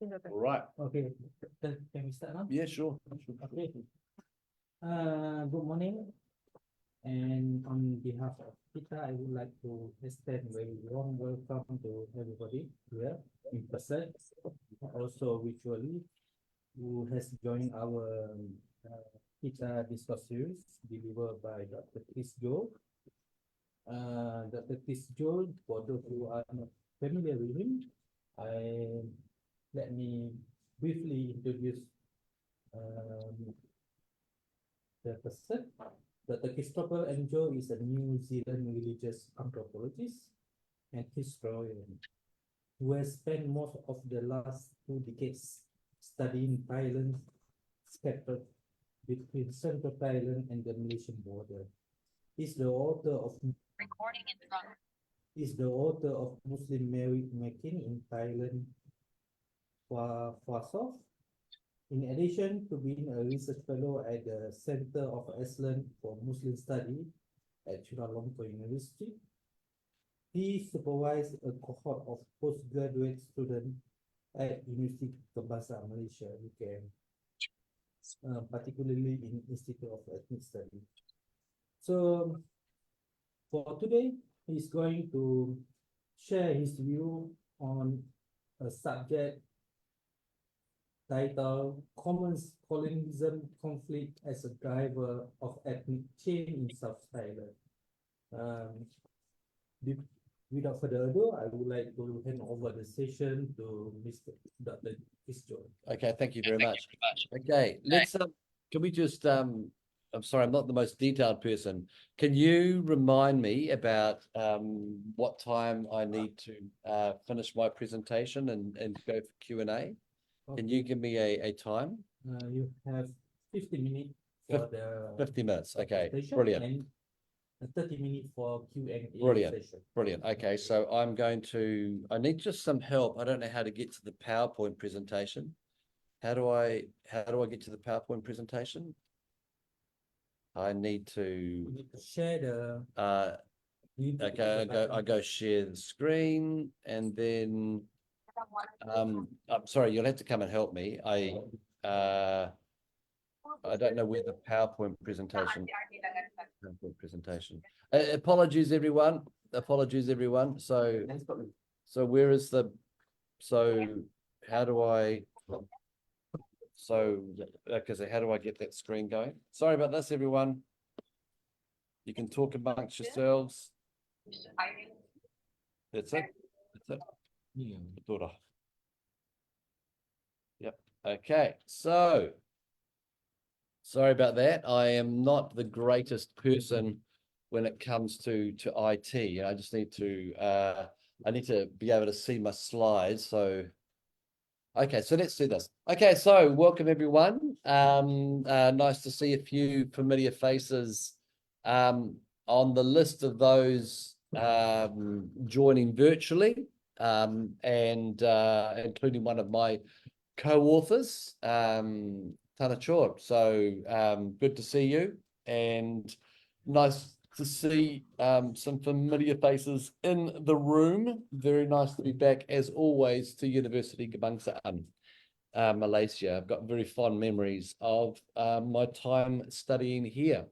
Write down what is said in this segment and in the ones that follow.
All right. Okay, can we start now? Yeah, sure. Okay. Good morning. And on behalf of PITA, I would like to extend a very warm welcome to everybody here in person, also virtually, who has joined our PITA discourse series delivered by Dr. Joll. Dr. Joll, for those who are not familiar with him, let me briefly introduce the person. Dr. Christopher Joll is a New Zealand religious anthropologist and historian who has spent most of the last 2 decades studying Thailand scattered between central Thailand and the Malaysian border. Is the author of Muslim Marriage Making in Thailand South. In addition to being a research fellow at the Center of Excellence for Muslim Study at Chulalongkorn University, he supervised a cohort of postgraduate students at University Kebangsaan Malaysia, UKM, particularly in Institute of Ethnic Studies. So for today, he's going to share his view on a subject titled Colonialism Conflict as a Driver of Ethnic Change in South Thailand. Without further ado, I would like to hand over the session to Mr. Dr. Joll. Okay, thank you very much. Okay, let's can we just I'm sorry, I'm not the most detailed person. Can you remind me about what time I need to finish my presentation and go for Q&A? Can you give me a time? You have 50 minutes for the 50 minutes. Okay, presentation brilliant. and 30 minutes for Q&A Brilliant. session. Brilliant. Okay, so I need just some help. I don't know how to get to the PowerPoint presentation. How do I get to the PowerPoint presentation? I need to share the okay, I go share the screen, and then I'm sorry, you'll have to come and help me. I don't know where the PowerPoint presentation. Apologies, everyone. Apologies, everyone. So where is the? So how do I? So because how do I get that screen going? Sorry about this, everyone. You can talk amongst yourselves. That's it. That's it. Yep. Okay. So sorry about that. I am not the greatest person when it comes to IT. I just need to I need to be able to see my slides. So okay, so let's do this. Okay, so welcome everyone. Nice to see a few familiar faces on the list of those joining virtually, and including one of my co-authors, Thanachot. So good to see you, and nice to see some familiar faces in the room. Very nice to be back, as always, to University Kebangsaan Malaysia. I've got very fond memories of my time studying here.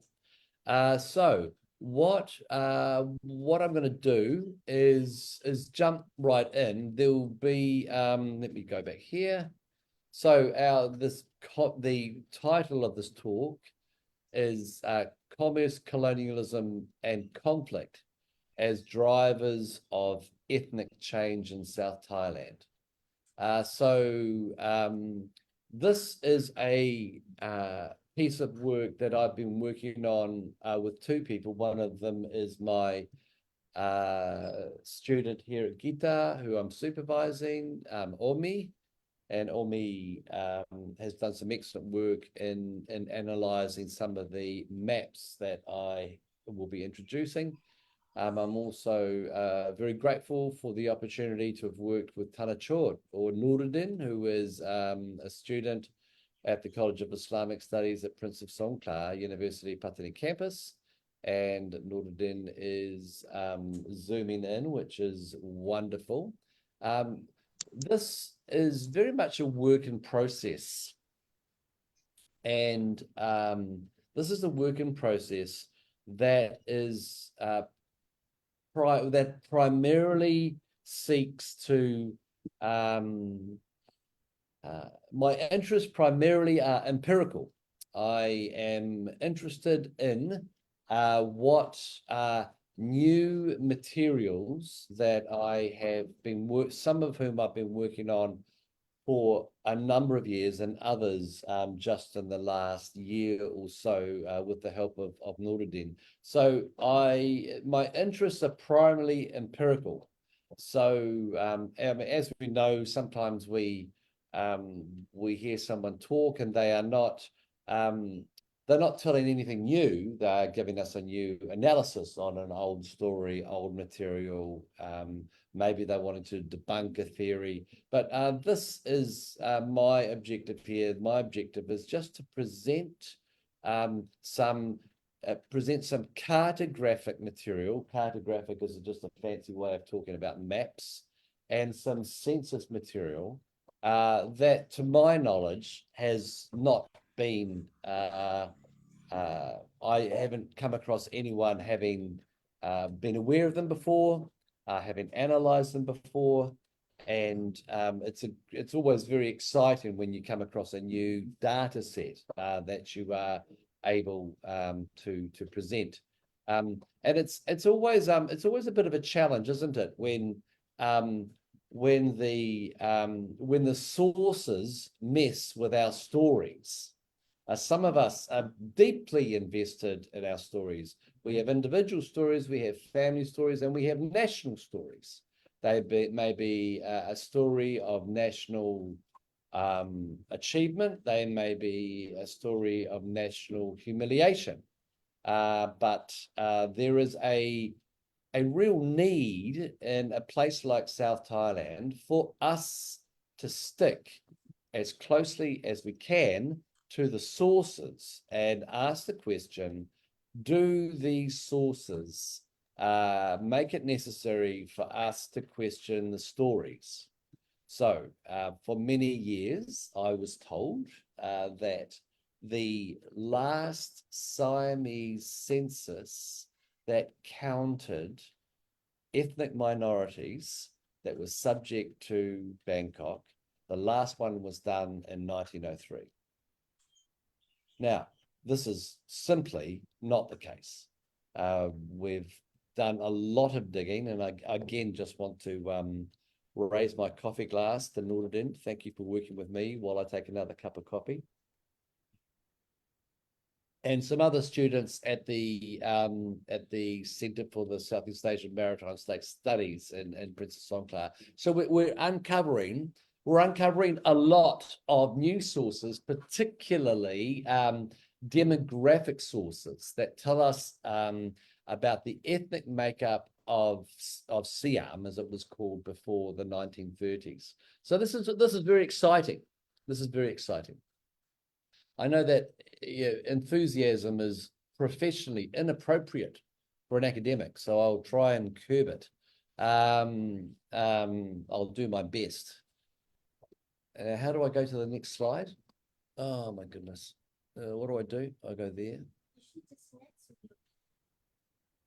So what I'm going to do is jump right in. There'll be let me go back here. So the title of this talk is Commerce, Colonialism and Conflict as Drivers of Ethnic Change in South Thailand. This is a piece of work that I've been working on with two people. One of them is my student here at Gita, who I'm supervising, Omi. And Omi has done some excellent work in analysing some of the maps that I will be introducing. I'm also very grateful for the opportunity to have worked with Thanachot, or Nuruddin, who is a student at the College of Islamic Studies at Prince of Songkhla University Patani campus. And Nuruddin is zooming in, which is wonderful. this is very much a work in process. And this is a work in process that is that primarily seeks to my interests primarily are empirical. I am interested in what new materials that I have been some of whom I've been working on for a number of years, and others just in the last year or so with the help of Nuruddin. So my interests are primarily empirical. So as we know, sometimes we hear someone talk and they're not telling anything new. They're giving us a new analysis on an old story, old material. Maybe they wanted to debunk a theory, but this is my objective here. My objective is just to present some cartographic material. Cartographic is just a fancy way of talking about maps, and some census material that, to my knowledge, has not been. I haven't come across anyone having been aware of them before, having analysed them before, and it's always very exciting when you come across a new data set that you are able to present, and it's always a bit of a challenge, isn't it, when the sources mess with our stories. Some of us are deeply invested in our stories. We have individual stories, we have family stories, and we have national stories. They may be a story of national achievement. They may be a story of national humiliation. But there is a real need in a place like South Thailand for us to stick as closely as we can to the sources and ask the question, do these sources make it necessary for us to question the stories? So for many years, I was told that the last Siamese census that counted ethnic minorities that were subject to Bangkok, the last one was done in 1903. Now, this is simply not the case. We've done a lot of digging, and I again just want to raise my coffee glass to Nuruddin. Thank you for working with me while I take another cup of coffee. And some other students at the Centre for the Southeast Asian Maritime State Studies in Princess Songkhla. So we're uncovering a lot of new sources, particularly demographic sources that tell us about the ethnic makeup of Siam, as it was called before the 1930s. So this is very exciting. This is very exciting. I know that enthusiasm is professionally inappropriate for an academic, so I'll try and curb it. I'll do my best. How do I go to the next slide? Oh my goodness. What do I do? I go there.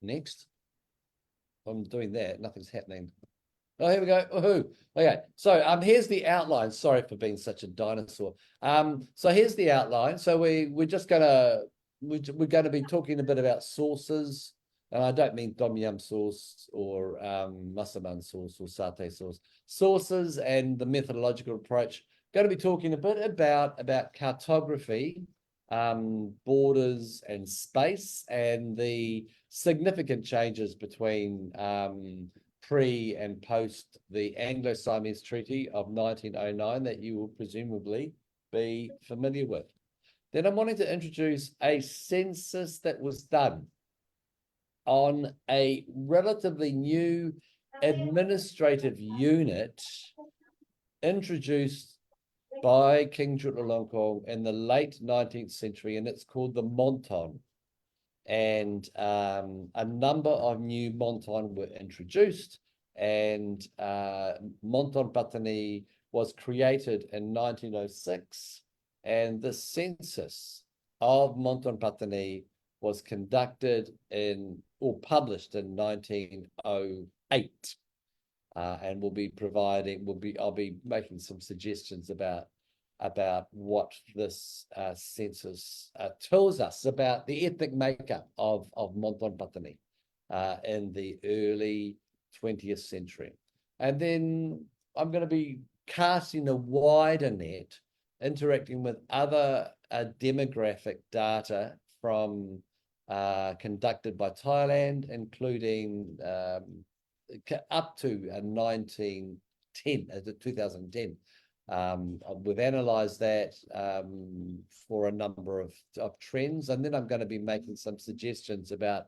Next. I'm doing that. Nothing's happening. Oh, here we go. Woohoo. Okay. So here's the outline. Sorry for being such a dinosaur. So here's the outline. So we're going to be talking a bit about sources. And I don't mean Tom Yum sauce or Massaman sauce or satay sauce. Sources and the methodological approach. Going to be talking a bit about cartography, borders and space, and the significant changes between pre and post the Anglo-Siamese Treaty of 1909 that you will presumably be familiar with. Then I'm wanting to introduce a census that was done on a relatively new administrative unit introduced by King Chulalongkorn in the late 19th century, and it's called the Monton. And a number of new Monton were introduced, and Monton Patani was created in 1906, and the census of Monton Patani was conducted in or published in 1908. And we'll be I'll be making some suggestions about what this census tells us about the ethnic makeup of Monton Patani in the early 20th century. And then I'm going to be casting a wider net, interacting with other demographic data from conducted by Thailand, including up to 2010. We've analysed that for a number of trends, and then I'm going to be making some suggestions about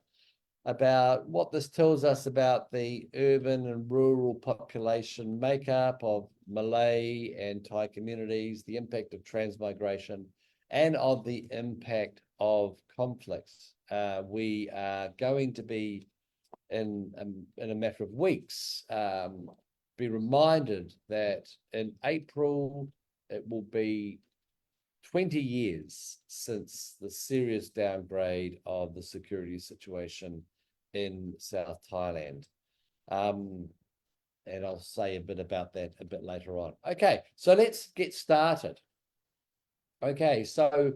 what this tells us about the urban and rural population makeup of Malay and Thai communities, the impact of transmigration, and of the impact of conflicts. We are going to be in a matter of weeks, be reminded that in April, it will be 20 years since the serious downgrade of the security situation in South Thailand. And I'll say a bit about that a bit later on. Okay, so let's get started. Okay, so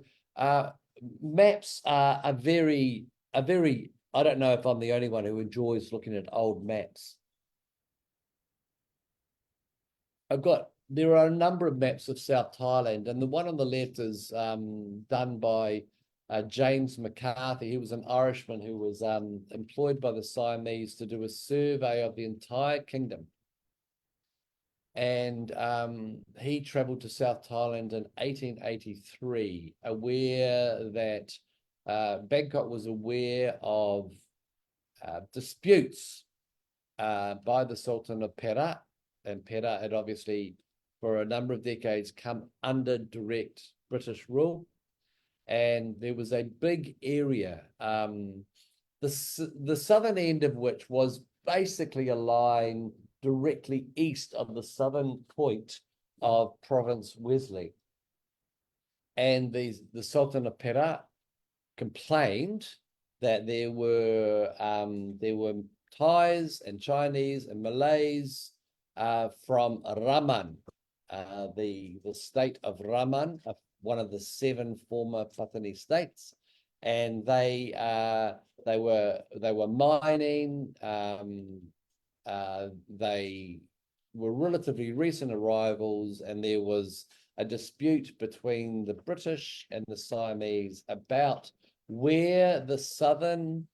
maps are a very, I don't know if I'm the only one who enjoys looking at old maps. There are a number of maps of South Thailand, and the one on the left is done by James McCarthy. He was an Irishman who was employed by the Siamese to do a survey of the entire kingdom. And he travelled to South Thailand in 1883, aware that Bangkok was aware of disputes by the Sultan of Perak, and Perak had obviously for a number of decades come under direct British rule, and there was a big area, the southern end of which was basically a line directly east of the southern point of Province Wesley, and the Sultan of Perak complained that there were Thais and Chinese and Malays from Raman, the state of Raman, one of the 7 former Patani states, and they were mining. They were relatively recent arrivals, and there was a dispute between the British and the Siamese about where the southern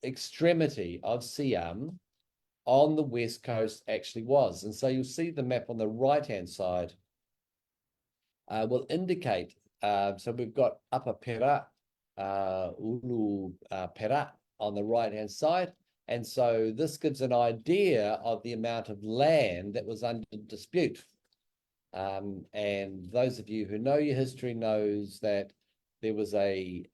extremity of Siam on the west coast actually was. And so you'll see the map on the right-hand side will indicate, so we've got Upper Perak, Ulu Perak on the right-hand side. And so this gives an idea of the amount of land that was under dispute. And those of you who know your history knows that there was a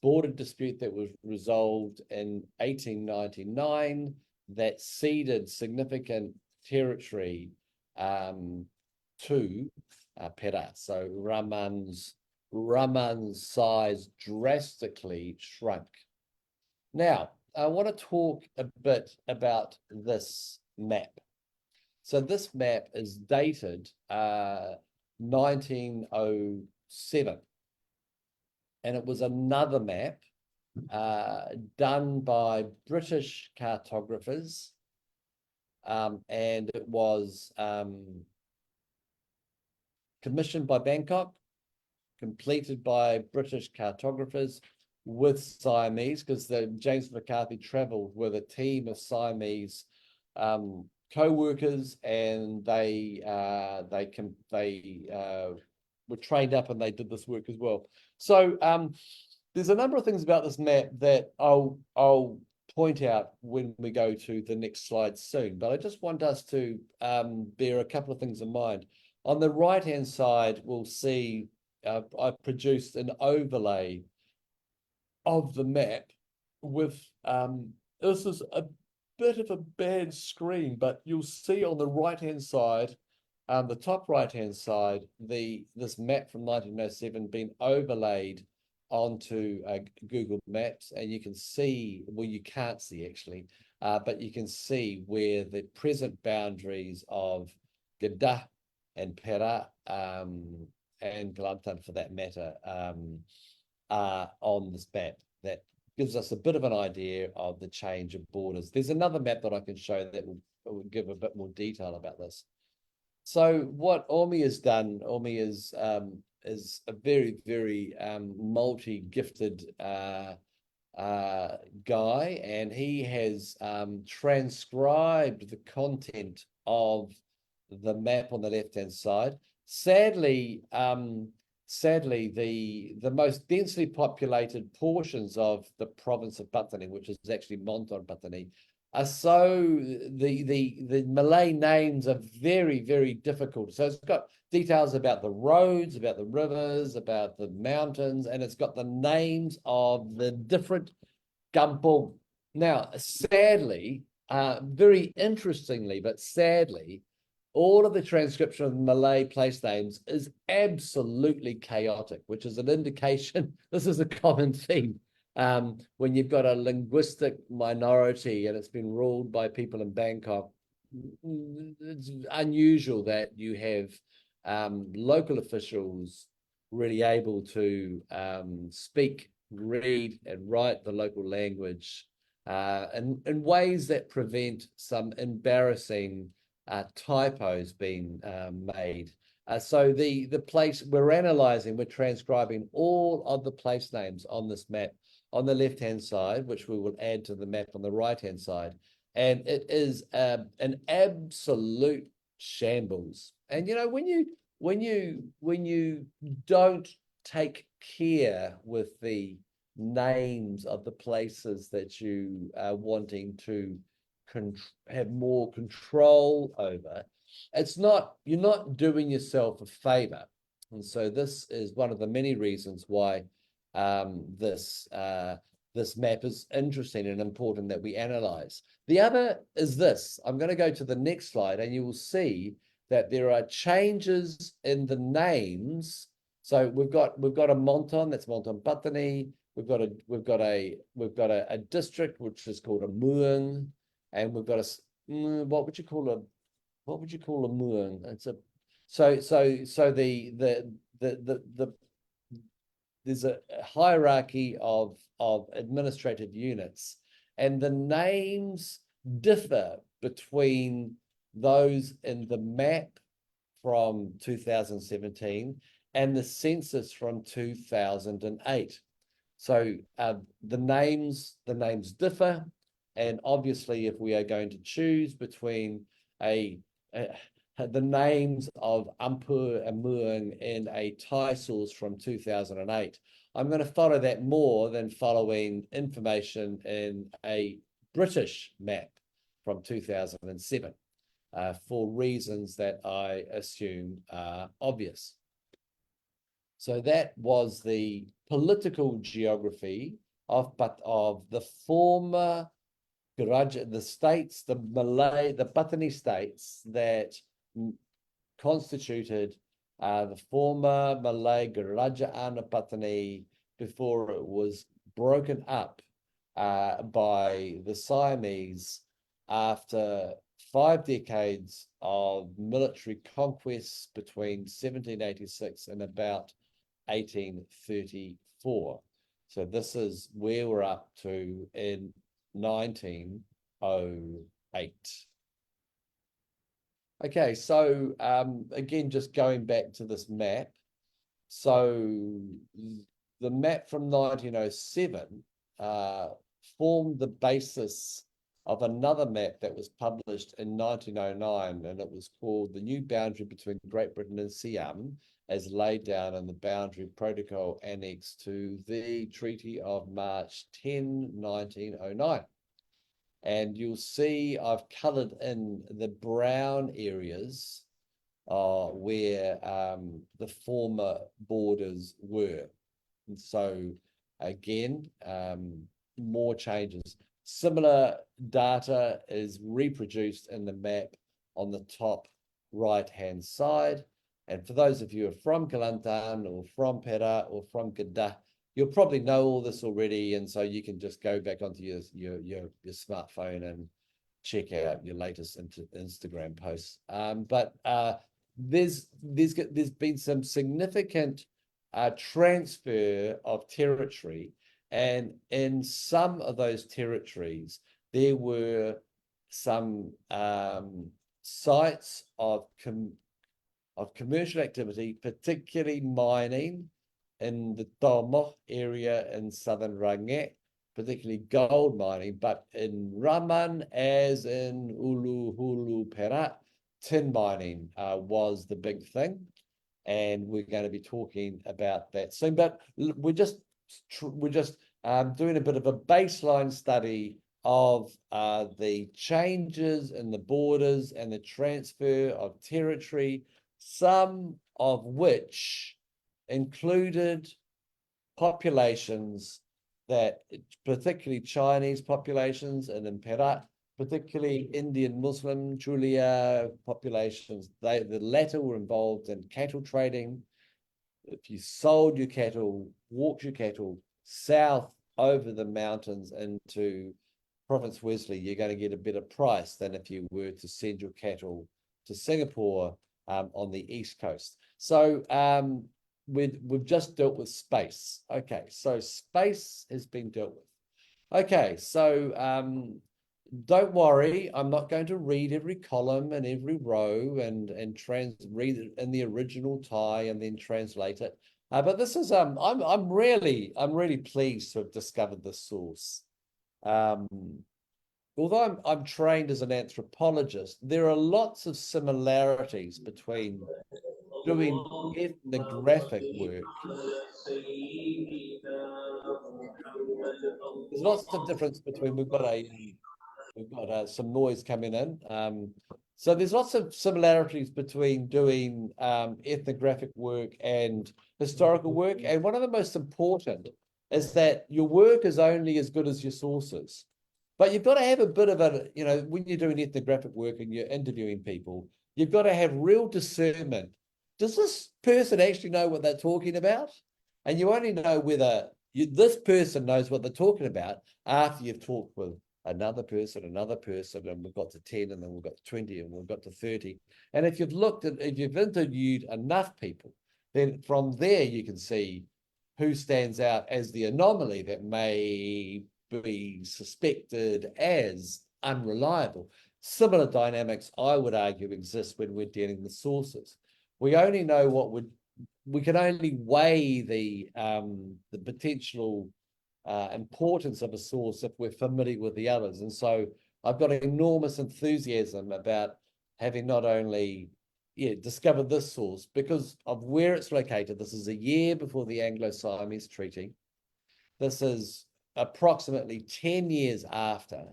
border dispute that was resolved in 1899 that ceded significant territory to Perak. So Raman's size drastically shrunk. Now, I want to talk a bit about this map. So this map is dated 1907, and it was another map done by British cartographers, and it was commissioned by Bangkok, completed by British cartographers with Siamese, because James McCarthy travelled with a team of Siamese co-workers, and they were trained up and they did this work as well. So there's a number of things about this map that I'll point out when we go to the next slide soon, but I just want us to bear a couple of things in mind. On the right-hand side, we'll see I've produced an overlay of the map with this is bit of a bad screen, but you'll see on the right-hand side, the top right-hand side, this map from 1907 being overlaid onto Google Maps, and you can see, well, you can't see actually, but you can see where the present boundaries of Kedah and Perak and Kelantan, for that matter, are on this map. That gives us a bit of an idea of the change of borders. There's another map that I can show that will give a bit more detail about this. So what Olii has done, Olii is a very, very multi-gifted guy, and he has transcribed the content of the map on the left-hand side. Sadly, the most densely populated portions of the province of Patani, which is actually Monton Patani, are so the Malay names are very, very difficult. So it's got details about the roads, about the rivers, about the mountains, and it's got the names of the different kampung. Now, sadly, very interestingly, but sadly, all of the transcription of Malay place names is absolutely chaotic, which is an indication this is a common theme. When you've got a linguistic minority and it's been ruled by people in Bangkok, it's unusual that you have local officials really able to speak, read, and write the local language in ways that prevent some embarrassing typos being made. So the place we're analyzing, we're transcribing all of the place names on this map on the left-hand side, which we will add to the map on the right-hand side. And it is an absolute shambles. And you know, when you don't take care with the names of the places that you are wanting to have more control over, you're not doing yourself a favor. And so this is one of the many reasons why this map is interesting and important that we analyze. The other is this. I'm going to go to the next slide, and you will see that there are changes in the names. So we've got a Monton, that's Monton Patani. We've got a district which is called a Muang, and we've got what would you call a Muang? It's a there's a hierarchy of administrative units, and the names differ between those in the map from 2017 and the census from 2008. So the names differ, and obviously, if we are going to choose between the names of Ampur and Muang in a Thai source from 2008, I'm going to follow that more than following information in a British map from 2007 for reasons that I assume are obvious. So that was the political geography of the former the states, the Patani states that constituted the former Malay Kerajaan Patani before it was broken up by the Siamese after 5 decades of military conquests between 1786 and about 1834. So this is where we're up to in 1908. Okay, so again, just going back to this map. So the map from 1907 formed the basis of another map that was published in 1909, and it was called The New Boundary Between Great Britain and Siam, as laid down in the Boundary Protocol Annex to the Treaty of March 10, 1909. And you'll see I've colored in the brown areas where the former borders were. And so again, more changes. Similar data is reproduced in the map on the top right-hand side. And for those of you who are from Kelantan or from Perak or from Kedah, you'll probably know all this already, and so you can just go back onto your smartphone and check out your latest Instagram posts. But there's been some significant transfer of territory, and in some of those territories there were some sites of commercial activity, particularly mining in the Tomoh area in southern Ranget, particularly gold mining, but in Raman, as in Ulu Hulu Perak, tin mining was the big thing. And we're going to be talking about that soon. But we're just doing a bit of a baseline study of the changes in the borders and the transfer of territory, some of which included populations that, particularly Chinese populations, and in Perak, particularly Indian Muslim Chulia populations. The latter were involved in cattle trading. If you sold your cattle, walked your cattle south over the mountains into Province Wesley, you're going to get a better price than if you were to send your cattle to Singapore on the East Coast. So we've just dealt with space. Okay, so space has been dealt with. Okay, so don't worry, I'm not going to read every column and every row and read it in the original Thai and then translate it. But this is I'm really pleased to have discovered this source. Although I'm trained as an anthropologist, there are lots of similarities between doing ethnographic work. There's lots of difference between, we've got some noise coming in. So there's lots of similarities between doing ethnographic work and historical work. And one of the most important is that your work is only as good as your sources. But you've got to have a bit of a, when you're doing ethnographic work and you're interviewing people, you've got to have real discernment. Does this person actually know what they're talking about? And you only know whether this person knows what they're talking about after you've talked with another person, and we've got to 10, and then we've got to 20, and we've got to 30. And if you've interviewed enough people, then from there you can see who stands out as the anomaly that may be suspected as unreliable. Similar dynamics, I would argue, exist when we're dealing with sources. We only know we can only weigh the potential importance of a source if we're familiar with the others. And so I've got enormous enthusiasm about having not only discovered this source because of where it's located. This is a year before the Anglo-Siamese Treaty. This is approximately 10 years after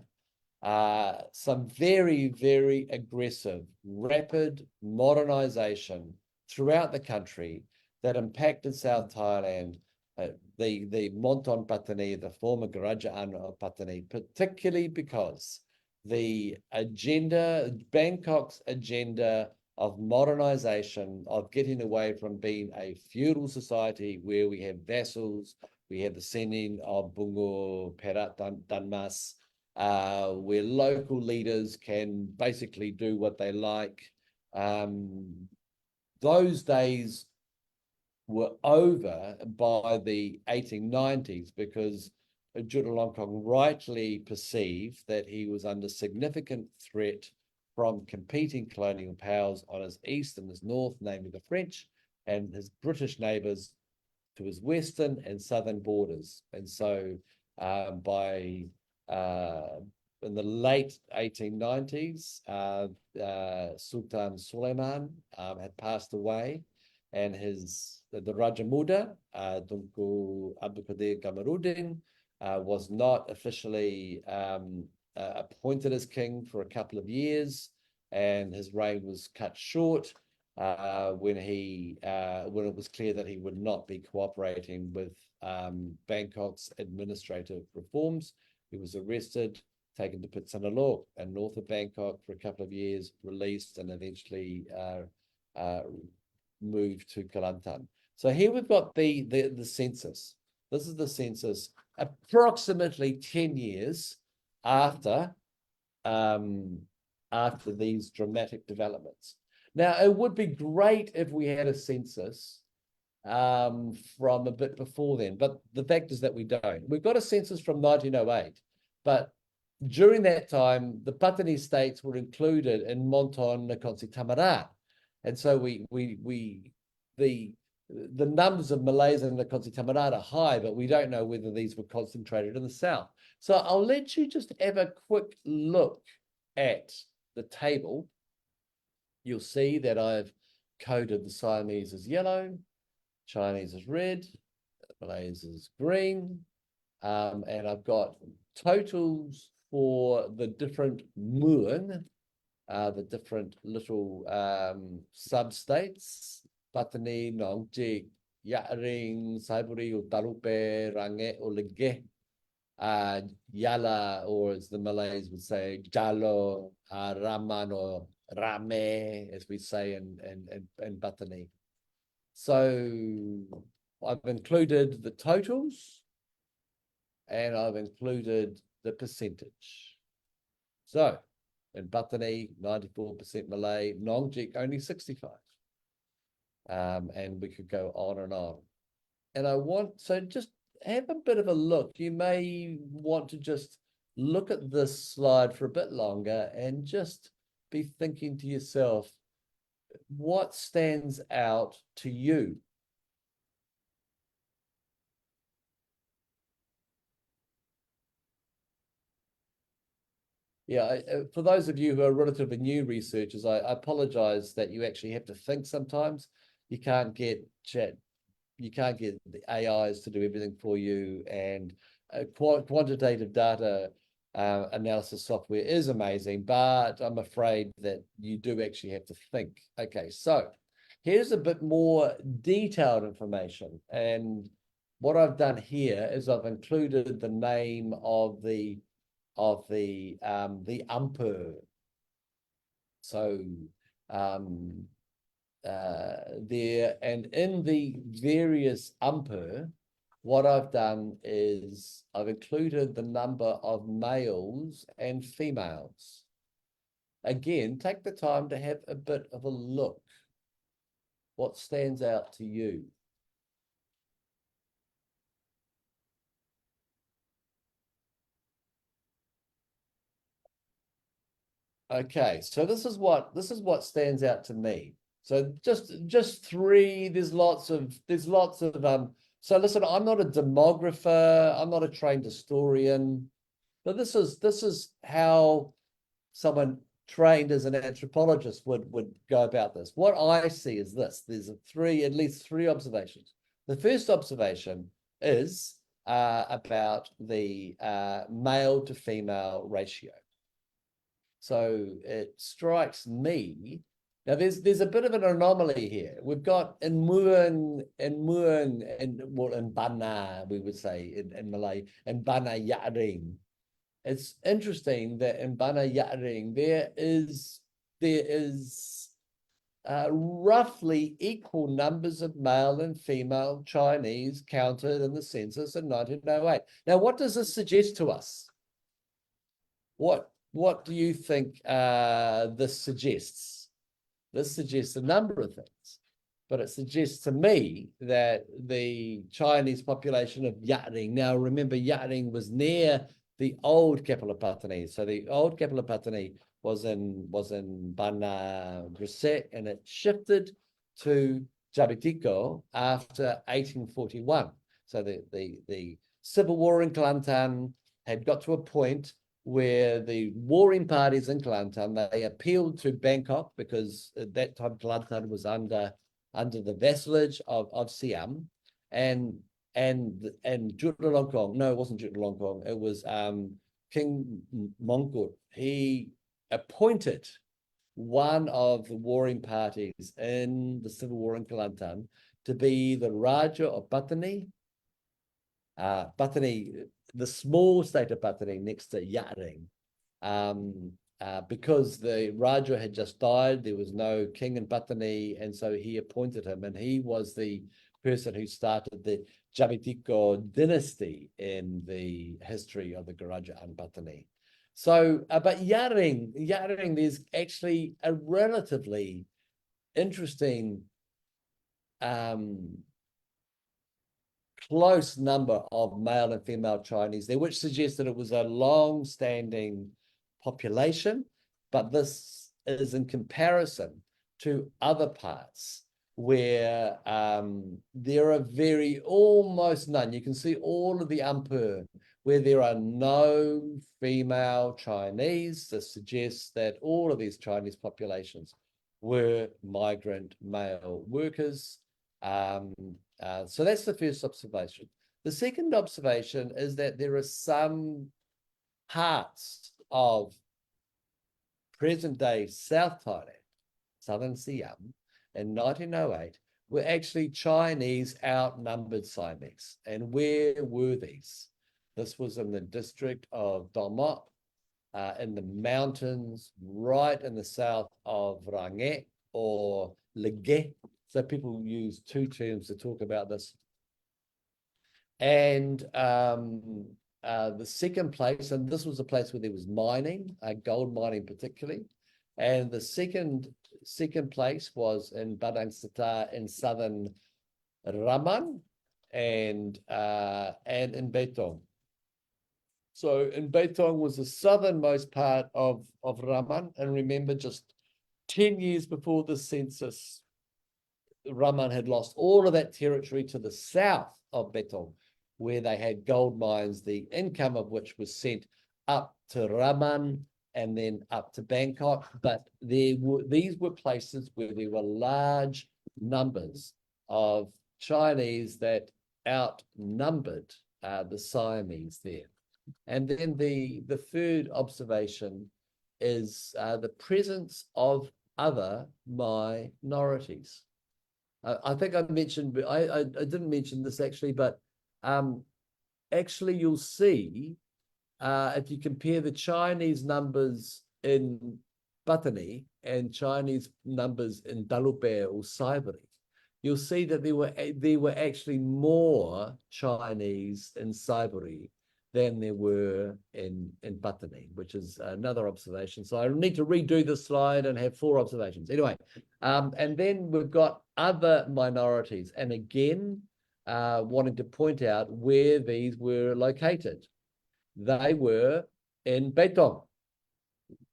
some very, very aggressive, rapid modernization throughout the country that impacted South Thailand, the Monton Patani, the former Kerajaan of Patani, particularly because the agenda, Bangkok's agenda of modernization, of getting away from being a feudal society where we have vassals, we have the sending of Bungo, Perak, Danmas, where local leaders can basically do what they like. Those days were over by the 1890s because Chulalongkorn rightly perceived that he was under significant threat from competing colonial powers on his east and his north, namely the French, and his British neighbours to his western and southern borders. And so in the late 1890s, Sultan Suleiman had passed away, and the Raja Muda, Tunku Abdul Qadir Kamaruddin, was not officially appointed as king for a couple of years, and his reign was cut short when it was clear that he would not be cooperating with Bangkok's administrative reforms. He He was arrested, taken to Pitsanalok and north of Bangkok for a couple of years, released, and eventually moved to Kelantan. So here we've got the census. This is the census approximately 10 years after these dramatic developments. Now, it would be great if we had a census from a bit before then, but the fact is that we don't. We've got a census from 1908, but during that time, the Patani states were included in Monton Nakonsi Tamarat. And so the numbers of Malays in Nakonsi Tamarat are high, but we don't know whether these were concentrated in the south. So I'll let you just have a quick look at the table. You'll see that I've coded the Siamese as yellow, Chinese as red, Malays as green, and I've got totals for the different muang, the different little sub-states, Patani, Nongjik, Yaring, Saiburi, Utarupe, Range, Olegeh, Yala, or as the Malays would say, Jalo, Raman, or Rame, as we say in Patani. So I've included the totals and I've included the percentage. So in Patani, 94% Malay, Nongjik only 65. And we could go on and on. And so just have a bit of a look. You may want to just look at this slide for a bit longer and just be thinking to yourself, what stands out to you? Yeah, for those of you who are relatively new researchers, I apologize that you actually have to think sometimes. You can't get the AIs to do everything for you, and quantitative data analysis software is amazing, but I'm afraid that you do actually have to think. Okay, so here's a bit more detailed information, and what I've done here is I've included the name of the umpur. So there, and in the various umpur, what I've done is I've included the number of males and females. Again, take the time to have a bit of a look. What stands out to you? Okay, so this is what stands out to me. So just three. There's lots of So listen, I'm not a demographer. I'm not a trained historian, but this is how someone trained as an anthropologist would go about this. What I see is this: there's at least three observations. The first observation is about the male to female ratio. So it strikes me, now there's a bit of an anomaly here. We've got in Bana, we would say in Malay, in Bana Yaring. It's interesting that in Bana Yaring there is roughly equal numbers of male and female Chinese counted in the census in 1908. Now, what does this suggest to us? What do you think this suggests? This suggests a number of things, but it suggests to me that the Chinese population of Yaring, now remember Yaring was near the old capital of Patani. So the old capital of Patani was in Bana Gresik, and it shifted to Jabitiko after 1841. So the civil war in Kelantan had got to a point where the warring parties in Kelantan, they appealed to Bangkok because at that time Kelantan was under the vassalage of Siam, and Chulalongkorn, no, it wasn't Chulalongkorn, it was King Mongkut. He appointed one of the warring parties in the civil war in Kelantan to be the Raja of Patani. Patani the small state of Patani next to Yaring. Because the Raja had just died, there was no king in Patani, and so he appointed him, and he was the person who started the Jabitiko dynasty in the history of the Kerajaan Patani. So, but Yaring, there's actually a relatively interesting close number of male and female Chinese there, which suggests that it was a long-standing population, but this is in comparison to other parts where there are almost none. You can see all of the Ampur where there are no female Chinese. This suggests that all of these Chinese populations were migrant male workers. So that's the first observation. The second observation is that there are some parts of present-day South Thailand, Southern Siam, in 1908 were actually Chinese outnumbered Siamese. And where were these? This was in the district of Domot, in the mountains, right in the south of Ranget or Lege. So people use two terms to talk about this. And the second place, and this was a place where there was mining, gold mining particularly. And the second place was in Badang Sata in southern Raman and in Betong. So in Betong was the southernmost part of Raman. And remember, just 10 years before the census, Raman had lost all of that territory to the south of Betong, where they had gold mines, the income of which was sent up to Raman and then up to Bangkok. But these were places where there were large numbers of Chinese that outnumbered the Siamese there. And then the third observation is the presence of other minorities. I think I mentioned, I didn't mention this actually, but actually you'll see if you compare the Chinese numbers in Patani and Chinese numbers in Dalupe or Saibari, you'll see that there were actually more Chinese in Saibari than there were in Patani, which is another observation. So I need to redo this slide and have 4 observations. Anyway, and then we've got other minorities. And again, wanting to point out where these were located. They were in Betong.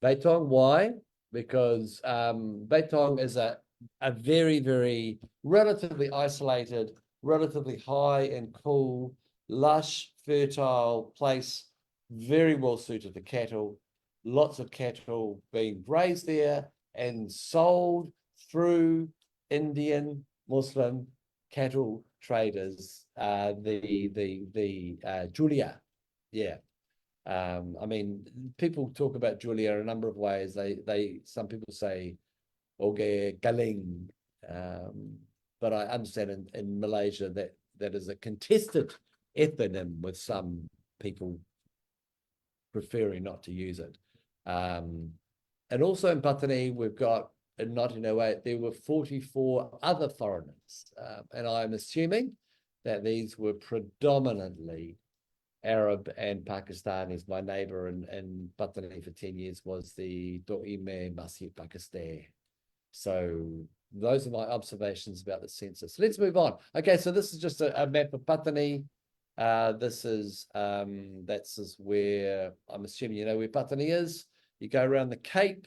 Betong, why? Because Betong is a very, very relatively isolated, relatively high and cool, lush, fertile place, very well suited to cattle, lots of cattle being grazed there and sold through Indian Muslim cattle traders, the Julia. Yeah. I mean, people talk about Julia a number of ways. Some people say Oge Galing, but I understand in Malaysia that is a contested ethnonym, with some people preferring not to use it. And also in Patani, we've got in 1908, there were 44 other foreigners. And I'm assuming that these were predominantly Arab and Pakistanis. My neighbor in Patani for 10 years was the Doime Masjid Pakistan. So those are my observations about the census. Let's move on. Okay, so this is just a map of Patani. This is where, I'm assuming you know where Patani is. You go around the Cape,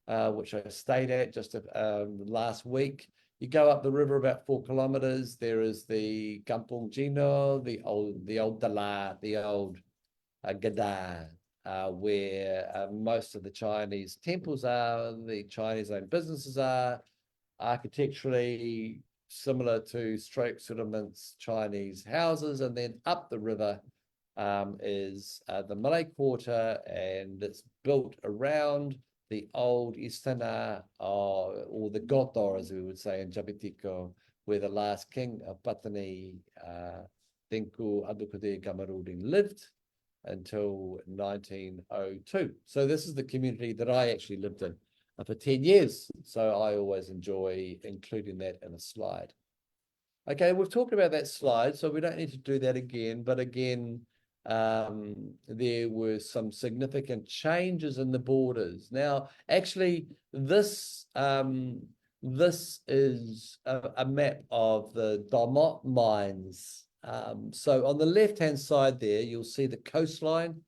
which I stayed at just last week. You go up the river about 4 kilometers. There is the Kampung Jino, the old Dala, the old Gada, where most of the Chinese temples are, the Chinese-owned businesses are, architecturally similar to Stroke Settlement's Chinese houses. And then up the river is the Malay Quarter, and it's built around the old Istana, or the Gotor, as we would say in Jabitiko, where the last king of Patani Tengku Abdul Kamarudin lived until 1902. So this is the community that I actually lived in for 10 years. So I always enjoy including that in a slide. Okay, we've talked about that slide, so we don't need to do that again. But again, there were some significant changes in the borders. Now, actually, this is a map of the Damot mines. So on the left-hand side there, you'll see the coastline.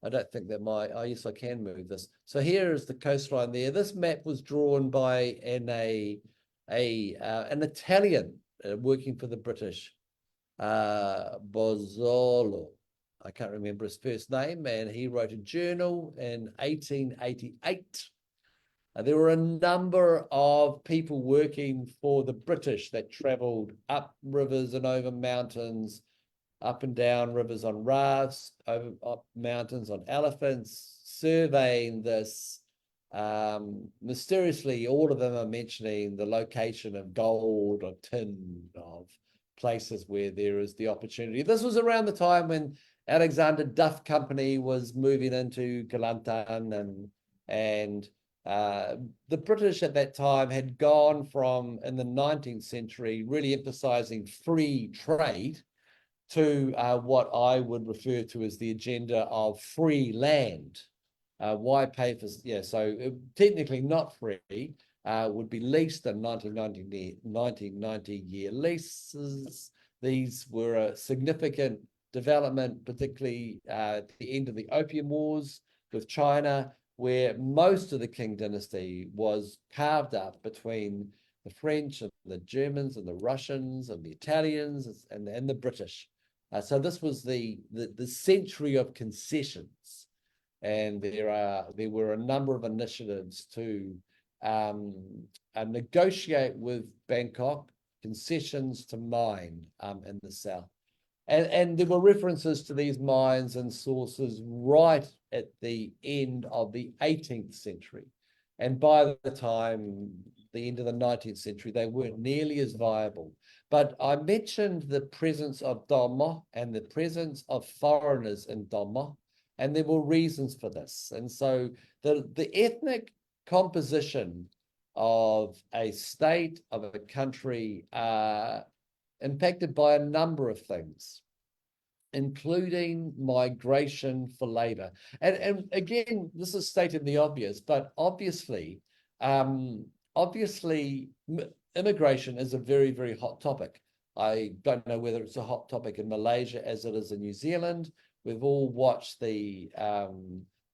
I don't think that oh yes, I can move this. So here is the coastline there. This map was drawn by an Italian working for the British, Bozzolo. I can't remember his first name, and he wrote a journal in 1888. There were a number of people working for the British that traveled up rivers and over mountains, up and down rivers on rafts, up mountains on elephants, surveying this. Mysteriously, all of them are mentioning the location of gold or tin, of places where there is the opportunity. This was around the time when Alexander Duff Company was moving into Kelantan, and the British at that time had gone from, in the 19th century, really emphasizing free trade to what I would refer to as the agenda of free land. Why pay for, so technically not free, would be leased in 1990 year leases. These were a significant development, particularly at the end of the Opium Wars with China, where most of the Qing dynasty was carved up between the French and the Germans and the Russians and the Italians and the British. So this was the century of concessions, and there were a number of initiatives to negotiate with Bangkok concessions to mine in the south. And there were references to these mines and sources right at the end of the 18th century. And by the time, the end of the 19th century, they weren't nearly as viable. But I mentioned the presence of Dhamma and the presence of foreigners in Dhamma, and there were reasons for this. And so the ethnic composition of a state, of a country, impacted by a number of things, including migration for labor. And again, this is stating the obvious, but obviously, immigration is a very, very hot topic. I don't know whether it's a hot topic in Malaysia as it is in New Zealand. We've all watched the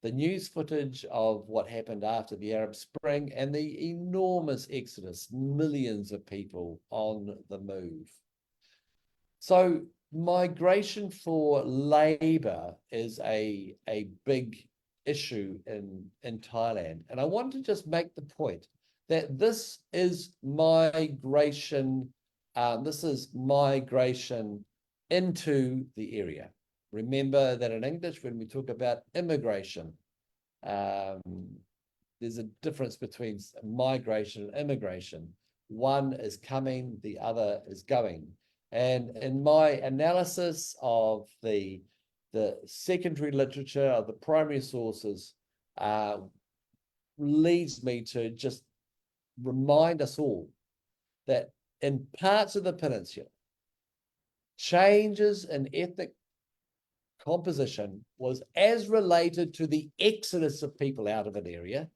news footage of what happened after the Arab Spring and the enormous exodus, millions of people on the move. So migration for labor is a big issue in Thailand. And I want to just make the point that this is migration into the area. Remember that in English, when we talk about immigration, there's a difference between migration and immigration. One is coming, the other is going. And in my analysis of the secondary literature, of the primary sources, leads me to just remind us all that in parts of the peninsula, changes in ethnic composition was as related to the exodus of people out of an area.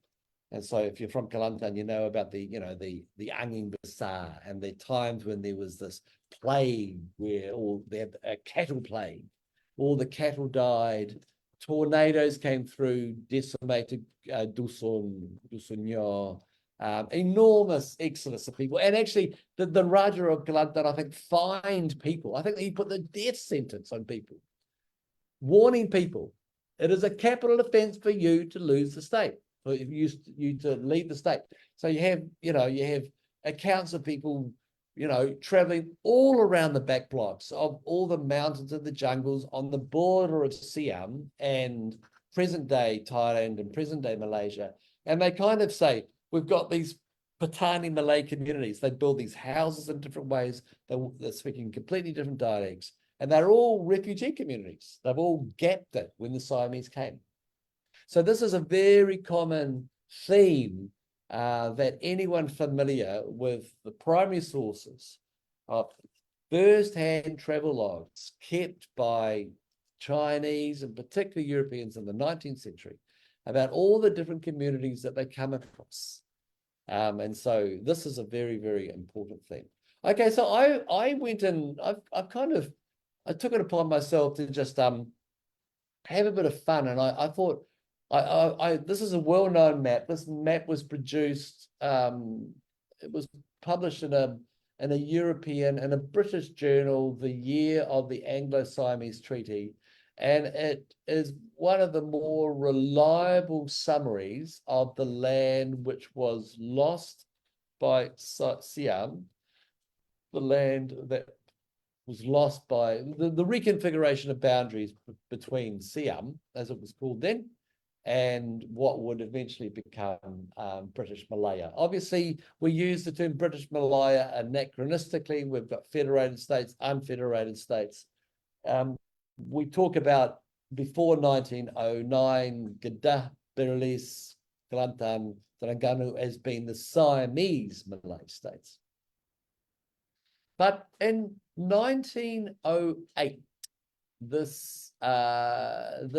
And so if you're from Kelantan, you know about the Angin Besar and the times when there was this plague where they had a cattle plague, all the cattle died, tornadoes came through, decimated Dusunyo, enormous exodus of people. And actually the Raja of Kelantan, I think, fined people. I think he put the death sentence on people, warning people, it is a capital offense for you to lose the state, for you to leave the state. So you have accounts of people, traveling all around the back blocks of all the mountains and the jungles on the border of Siam and present-day Thailand and present-day Malaysia. And they kind of say, we've got these Patani Malay communities. They build these houses in different ways. They're speaking completely different dialects. And they're all refugee communities. They've all gapped it when the Siamese came. So this is a very common theme that anyone familiar with the primary sources of first-hand travel logs kept by Chinese and particularly Europeans in the 19th century about all the different communities that they come across. And so this is a very, very important thing. Okay, so I went and I took it upon myself to just have a bit of fun, and I thought this is a well-known map. This map was produced, it was published in a European and a British journal the year of the Anglo-Siamese Treaty, and it is one of the more reliable summaries of the land which was lost by Siam, the land that was lost by the reconfiguration of boundaries between Siam, as it was called then, and what would eventually become British Malaya. Obviously, we use the term British Malaya anachronistically. We've got federated states, unfederated states. We talk about before 1909, Kedah, Berilis, Kelantan, Terengganu as being the Siamese Malay states. But in 1908, this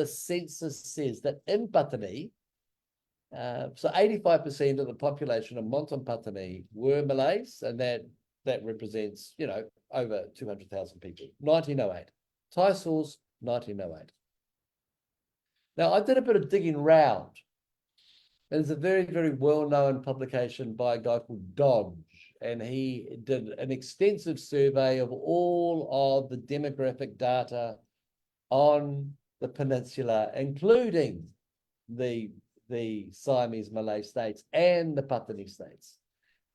census says that in Patani, so 85% of the population of Monton Patani were Malays, and that represents, you know, over 200,000 people. 1908. Thai source, 1908. Now, I did a bit of digging round. There's a very, very well-known publication by a guy called Dodge, and he did an extensive survey of all of the demographic data on the peninsula, including the Siamese Malay states and the Patani states.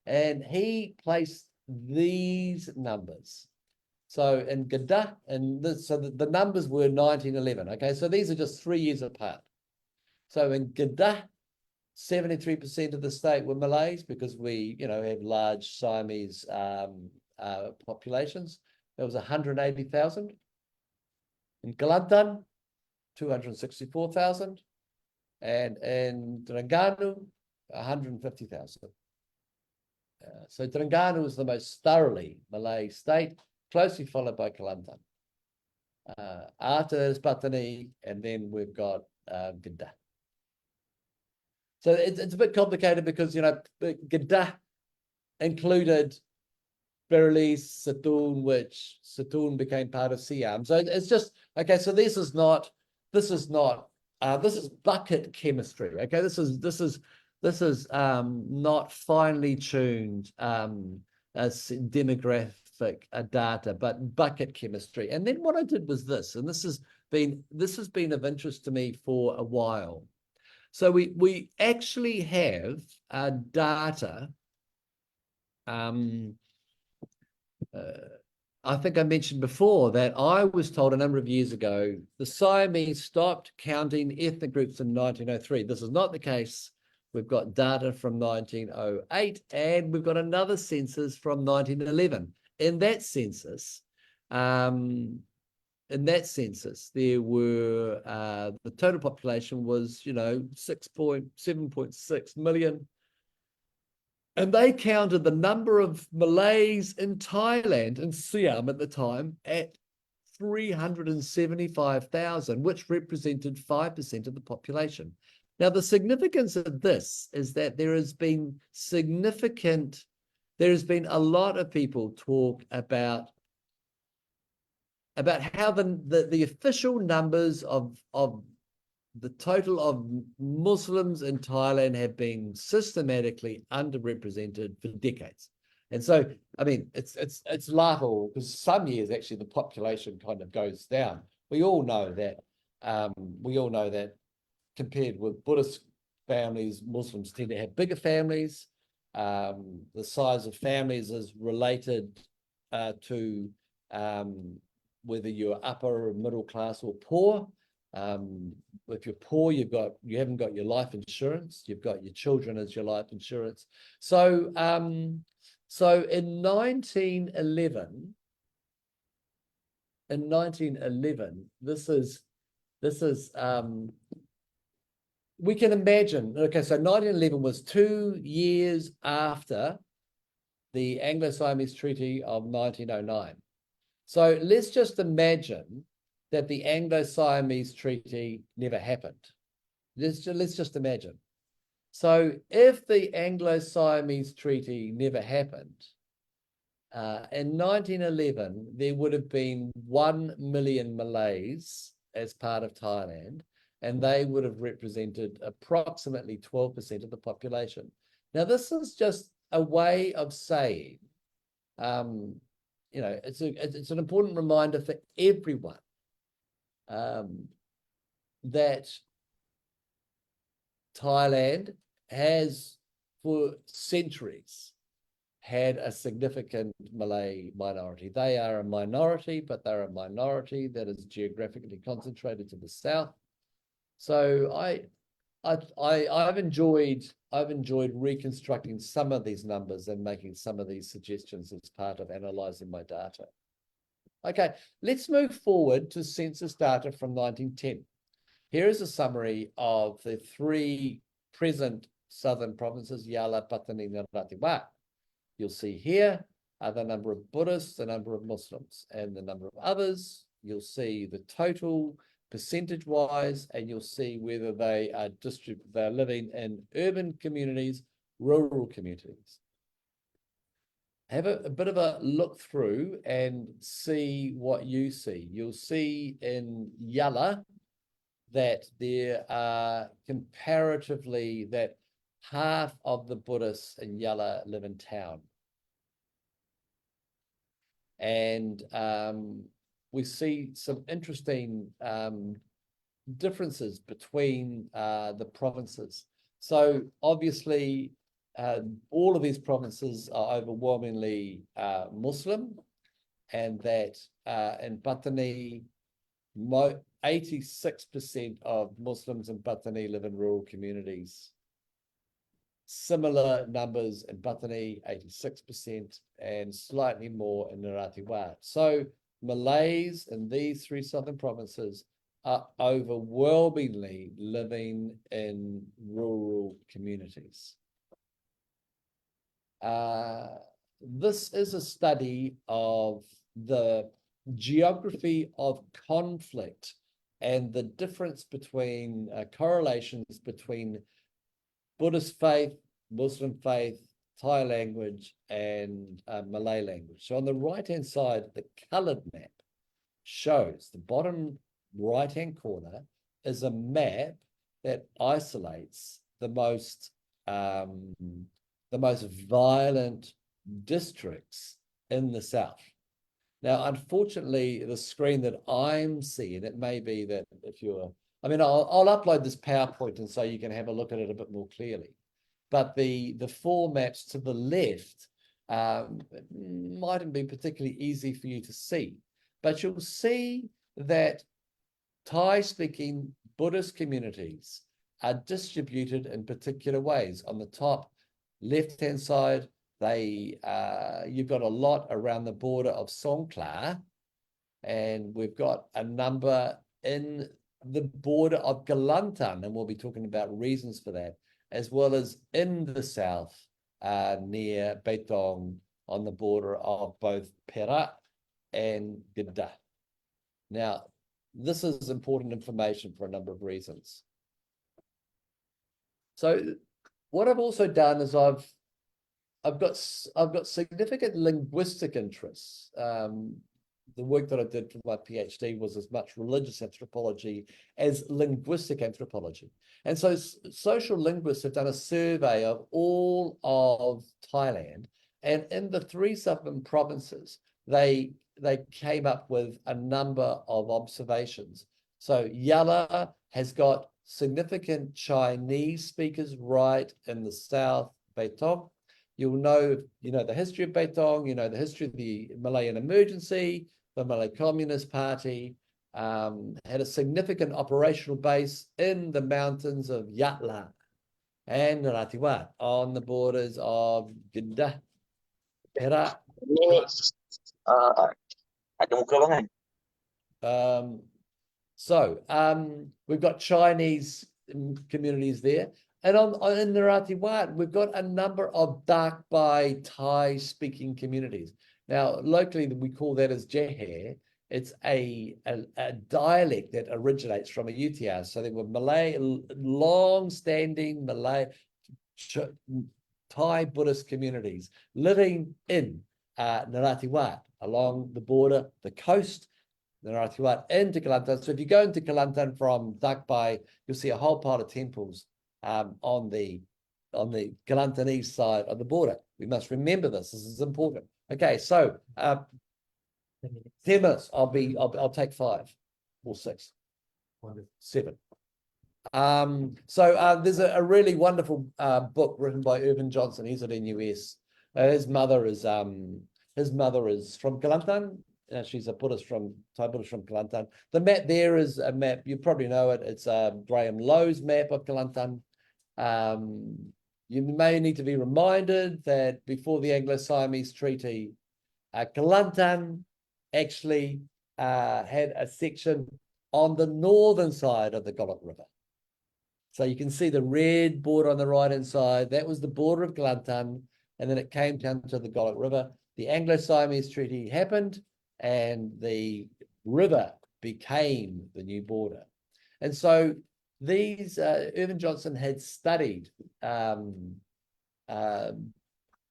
And he placed these numbers. So in Kedah, so the numbers were 1911. Okay, so these are just 3 years apart. So in Kedah, 73% of the state were Malays, because we, you know, have large Siamese populations. There was 180,000. In Kelantan, 264,000. And in Terengganu, 150,000. So Terengganu is the most thoroughly Malay state, closely followed by Kelantan. After that is Patani, and then we've got Kedah. So it's a bit complicated because, you know, Kedah included Berilis, Satun, which Satun became part of Siam. So it's just, okay, so this is bucket chemistry. Okay, this is not finely tuned as demographic data, but bucket chemistry. And then what I did was this, and this has been of interest to me for a while. So we actually have data. I think I mentioned before that I was told a number of years ago the Siamese stopped counting ethnic groups in 1903. This is not the case. We've got data from 1908, and we've got another census from 1911. In that census, there were the total population was, you know, 7.6 million. And they counted the number of Malays in Thailand and Siam at the time at 375,000, which represented 5% of the population. Now, the significance of this is that there has been a lot of people talk about how the official numbers of the total of Muslims in Thailand have been systematically underrepresented for decades. And so, I mean, it's laughable because some years actually the population kind of goes down. We all know that compared with Buddhist families, Muslims tend to have bigger families. The size of families is related to whether you're upper or middle class or poor. If you're poor, you haven't got your life insurance. You've got your children as your life insurance. So in 1911, in 1911, this is we can imagine, okay, so 1911 was 2 years after the Anglo-Siamese Treaty of 1909. So let's just imagine that the Anglo-Siamese Treaty never happened. Let's just imagine. So if the Anglo-Siamese Treaty never happened, in 1911, there would have been 1 million Malays as part of Thailand, and they would have represented approximately 12% of the population. Now, this is just a way of saying, you know, it's an important reminder for everyone that Thailand has, for centuries, had a significant Malay minority. They are a minority, but they're a minority that is geographically concentrated to the south. So I've enjoyed reconstructing some of these numbers and making some of these suggestions as part of analysing my data. Okay, let's move forward to census data from 1910. Here is a summary of the 3 present southern provinces, Yala, Patani, and Rathiwat. You'll see here are the number of Buddhists, the number of Muslims, and the number of others. You'll see the total percentage-wise, and you'll see whether they are they're living in urban communities, rural communities. Have a bit of a look through and see what you see. You'll see in Yala that there are comparatively that half of the Buddhists in Yala live in town. And we see some interesting differences between the provinces. So obviously, all of these provinces are overwhelmingly Muslim, and that in Patani, 86% of Muslims in Patani live in rural communities. Similar numbers in Patani, 86%, and slightly more in Narathiwat. So Malays in these 3 southern provinces are overwhelmingly living in rural communities. This is a study of the geography of conflict and the difference between correlations between Buddhist faith, Muslim faith, Thai language, and Malay language. So on the right-hand side, the colored map shows the bottom right-hand corner is a map that isolates the most violent districts in the south. Now, unfortunately, the screen that I'm seeing, it may be that if you're, I mean, I'll upload this PowerPoint and so you can have a look at it a bit more clearly. But the 4 maps to the left mightn't be particularly easy for you to see. But you'll see that Thai-speaking Buddhist communities are distributed in particular ways. On the top left-hand side, you've got a lot around the border of Songkhla, and we've got a number in the border of Kelantan, and we'll be talking about reasons for that, as well as in the south near Betong on the border of both Perak and Kedah. Now, this is important information for a number of reasons. So what I've also done is I've got significant linguistic interests. The work that I did for my PhD was as much religious anthropology as linguistic anthropology. And so social linguists have done a survey of all of Thailand, and in the 3 southern provinces, they came up with a number of observations. So Yala has got significant Chinese speakers right in the south, Betong. You'll know, the history of Betong, the history of the Malayan emergency, the Malay Communist Party, had a significant operational base in the mountains of Yatla and Rathiwat on the borders of Kedah, Perak. Ini ada muka bang kan? We've got Chinese communities there. And in Narati Wat, we've got a number of dark Bai Thai speaking communities. Now, locally, we call that as Jehe. It's a dialect that originates from a UTR. So there were Malay, long-standing Malay Thai Buddhist communities living in Narati Wat along the border, the coast, Narati Wat into Kelantan. So if you go into Kelantan from Dak Bai, you'll see a whole pile of temples on the Kelantanese side of the border. We must remember this. This is important. Okay, so 10 minutes. I'll take 5 or 6, 7. There's a really wonderful book written by Irvin Johnson. He's at NUS. His mother is from Kelantan. She's a Buddhist Thai Buddhist from Kelantan. The map there is a map, you probably know it. It's Graham Lowe's map of Kelantan. You may need to be reminded that before the Anglo-Siamese Treaty, Kelantan actually had a section on the northern side of the Golok River. So you can see the red border on the right-hand side. That was the border of Kelantan, and then it came down to the Golok River. The Anglo-Siamese Treaty happened, and the river became the new border. And so these, Irvin Johnson had studied Thai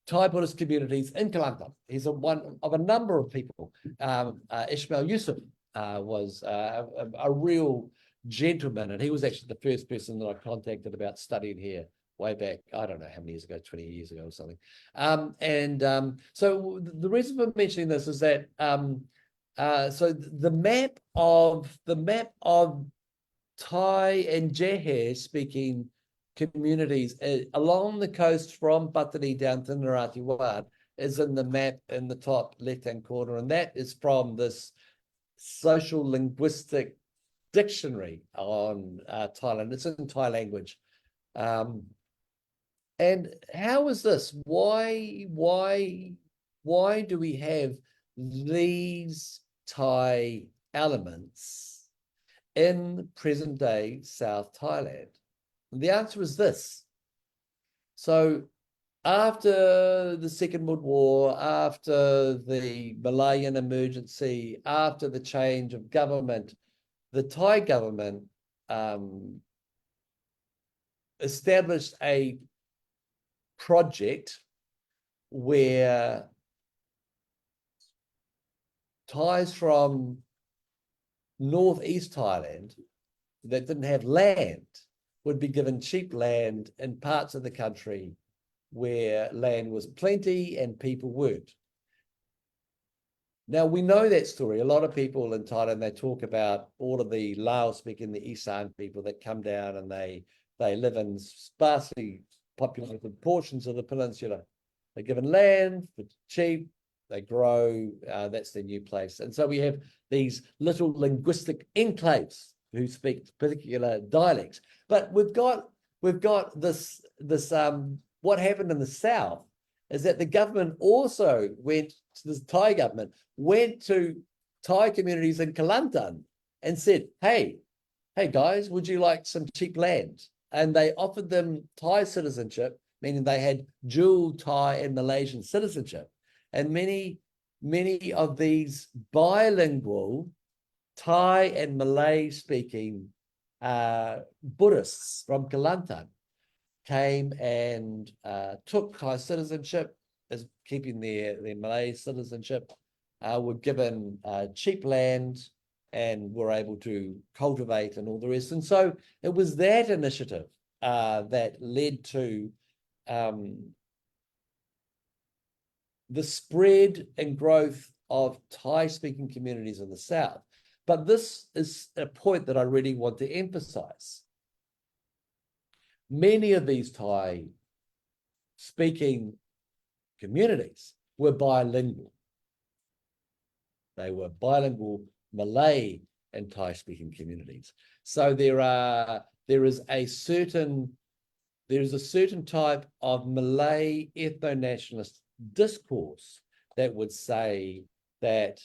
Buddhist communities in Kelantan. He's one of a number of people. Ishmael Yusuf was a real gentleman, and he was actually the first person that I contacted about studying here way back, I don't know how many years ago, 20 years ago or something. So the reason for mentioning this is that so the map of Thai and Jehe speaking communities along the coast from Patani down to Narati Wat is in the map in the top left-hand corner, and that is from this social linguistic dictionary on Thailand. It's in Thai language. And how is this? Why do we have these Thai elements in present-day South Thailand? And the answer is this. So after the Second World War, after the Malayan emergency, after the change of government, the Thai government established a project where Thais from northeast Thailand that didn't have land would be given cheap land in parts of the country where land was plenty and people weren't. Now, we know that story. A lot of people in Thailand, they talk about all of the Lao-speaking, the Isan people that come down and they live in sparsely populated portions of the peninsula. They're given land for cheap, they grow, that's their new place. And so we have these little linguistic enclaves who speak particular dialects. But we've got this what happened in the South is that the government also the Thai government went to Thai communities in Kelantan and said, hey guys, would you like some cheap land? And they offered them Thai citizenship, meaning they had dual Thai and Malaysian citizenship. And many of these bilingual Thai and Malay speaking Buddhists from Kelantan came and took Thai citizenship as keeping their Malay citizenship, were given cheap land and were able to cultivate and all the rest. And so it was that initiative that led to the spread and growth of Thai-speaking communities in the South. But this is a point that I really want to emphasize. Many of these Thai-speaking communities were bilingual. They were bilingual Malay and Thai-speaking communities. So there is a certain type of Malay ethno-nationalist discourse that would say that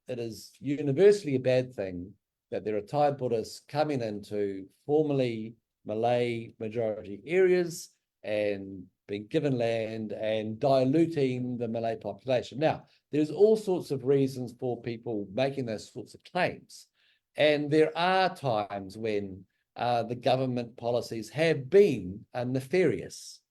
it is universally a bad thing that there are Thai Buddhists coming into formerly Malay majority areas and being given land and diluting the Malay population. Now, there's all sorts of reasons for people making those sorts of claims. And there are times when the government policies have been nefarious.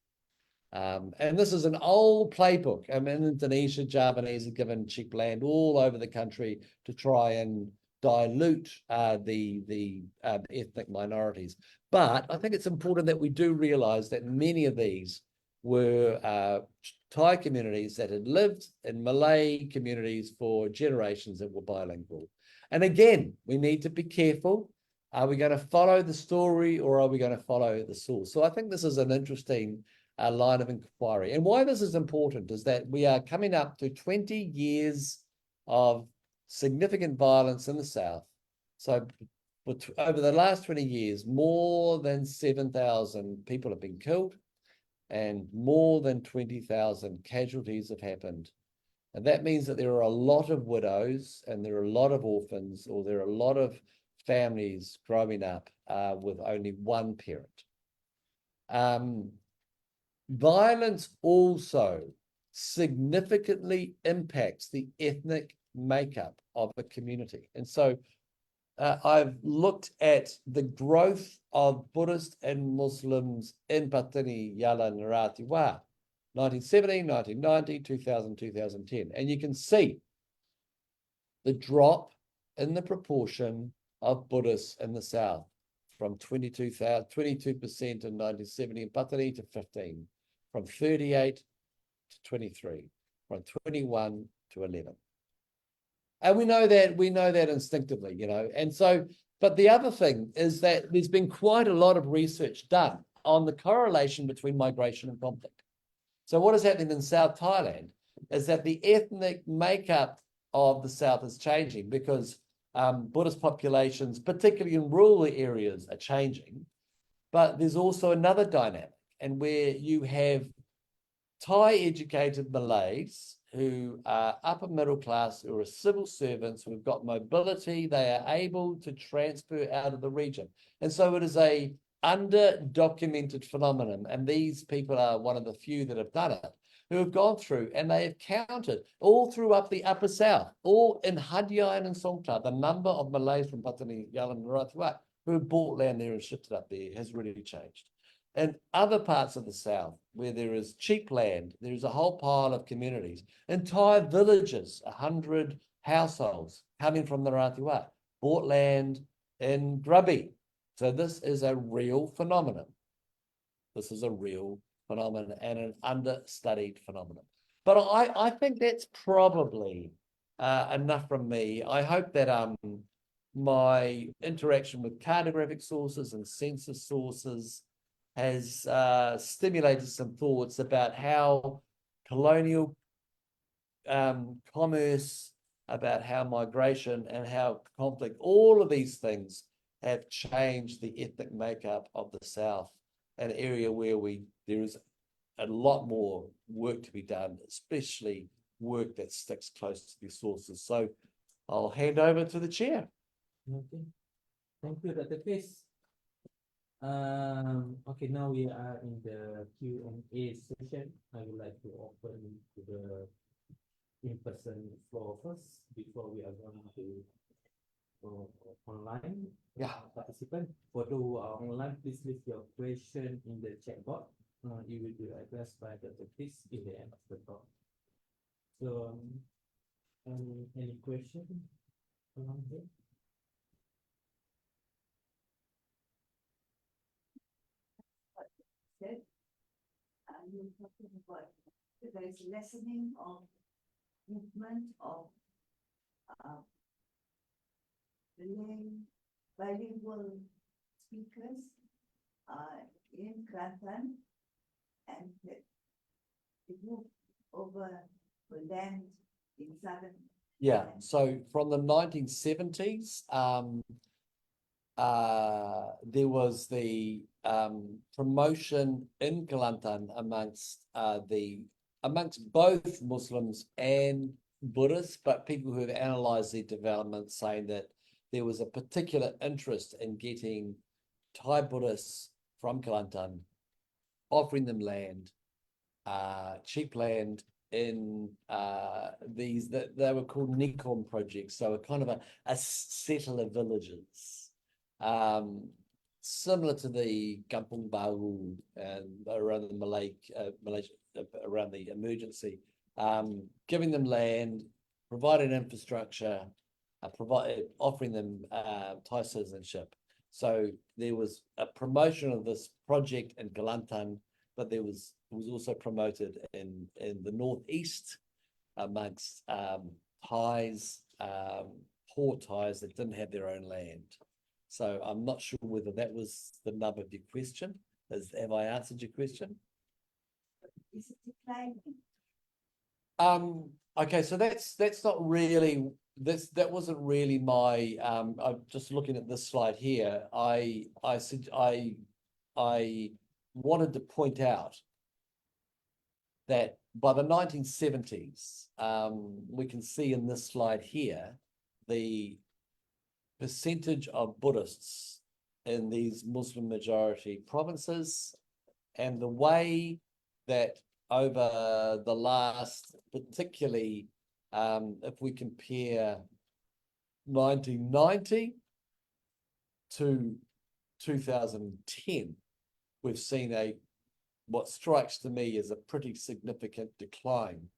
And this is an old playbook. I mean, in Indonesia, Javanese are given cheap land all over the country to try and dilute the ethnic minorities. But I think it's important that we do realize that many of these were Thai communities that had lived in Malay communities for generations that were bilingual. And again, we need to be careful. Are we going to follow the story or are we going to follow the source? So I think this is an interesting line of inquiry. And why this is important is that we are coming up to 20 years of significant violence in the South. So over the last 20 years, more than 7,000 people have been killed and more than 20,000 casualties have happened. And that means that there are a lot of widows and there are a lot of orphans, or there are a lot of families growing up with only one parent. Violence also significantly impacts the ethnic makeup of a community. And so I've looked at the growth of Buddhists and Muslims in Patani, Yala, Narathiwat, 1970, 1990, 2000, 2010. And you can see the drop in the proportion of Buddhists in the South from 22% in 1970 in Patani to 15, from 38 to 23, from 21 to 11. And we know that instinctively, you know. And so, but the other thing is that there's been quite a lot of research done on the correlation between migration and conflict. So what is happening in South Thailand is that the ethnic makeup of the South is changing because Buddhist populations, particularly in rural areas, are changing. But there's also another dynamic, and where you have Thai-educated Malays who are upper middle class, who are civil servants, who have got mobility, they are able to transfer out of the region. And so it is a under-documented phenomenon, and these people are one of the few that have done it, who have gone through and they have counted all through up the upper South, all in Hadyan and Songkhla, the number of Malays from Patani, Yala, and Narathiwat who have bought land there and shipped it up there has really changed. In other parts of the South, where there is cheap land, there's a whole pile of communities, entire villages, 100 households coming from the Narathiwat, bought land in Grubby. So this is a real phenomenon. This is a real phenomenon and an understudied phenomenon. But I think that's probably enough from me. I hope that my interaction with cartographic sources and census sources has stimulated some thoughts about how colonial commerce, about how migration and how conflict, all of these things have changed the ethnic makeup of the South, an area where there is a lot more work to be done, especially work that sticks close to the sources. So I'll hand over to the chair. Okay. Thank you, Dr. Chris. Okay, now we are in the Q&A session. I would like to open to the in-person floor first before we are going to go online. Participant. For those who are online, please leave your question in the chat box. It will be addressed by Dr. Chris in the end of the talk. So, any question along here? You're talking about there is lessening of movement of bilingual speakers in Kelantan, and it moved over the land in southern. Yeah, so from the 1970s, there was the promotion in Kelantan amongst both Muslims and Buddhists, but people who have analysed their development saying that there was a particular interest in getting Thai Buddhists from Kelantan, offering them land, cheap land in these that they were called Nikon projects, so a kind of a settler villages, similar to the Kampung Baru and around the Malaysia, around the emergency, giving them land, providing infrastructure, offering them Thai citizenship. So there was a promotion of this project in Kelantan, but it was also promoted in the northeast amongst Thais, poor Thais that didn't have their own land. So I'm not sure whether that was the nub of your question. Have I answered your question? Is it declining? Okay, so that's not really that wasn't really my I'm just looking at this slide here. I wanted to point out that by the 1970s, we can see in this slide here the percentage of Buddhists in these Muslim majority provinces, and the way that over the last, particularly if we compare 1990 to 2010, we've seen what strikes to me as a pretty significant decline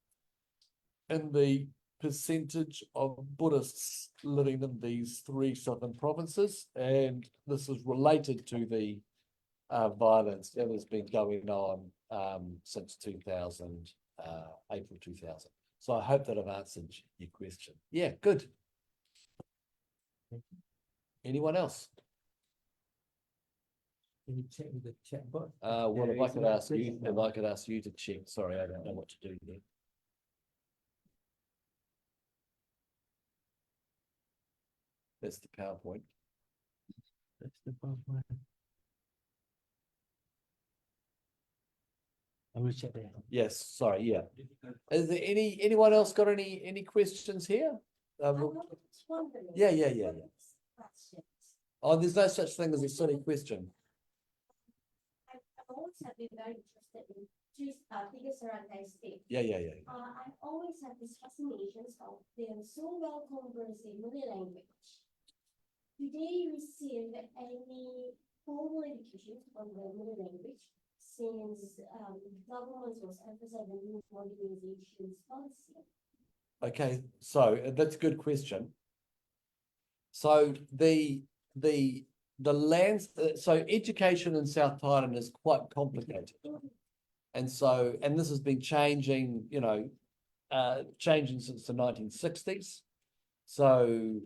in the percentage of Buddhists living in these three southern provinces, and this is related to the violence that has been going on since 2000, April 2000. So I hope that I've answered your question. Yeah, good. Anyone else? Can you check with the chat box? Well, if I could ask you to check. Sorry, I don't know what to do there. That's the PowerPoint. That's the PowerPoint. I will check there. Yes, sorry, yeah. Is there anyone else got any questions here? Yeah. Oh, there's no such thing as a silly question. I've always have been very interested in figures around Thai state. Yeah. I always have this fascination of them so well conversed in Malay language. Do they receive any formal education on the Malay language since government was emphasizing new modernization policy? Okay, so that's a good question. So the lands, so education in South Thailand is quite complicated, and this has been changing, changing since the 1960s. So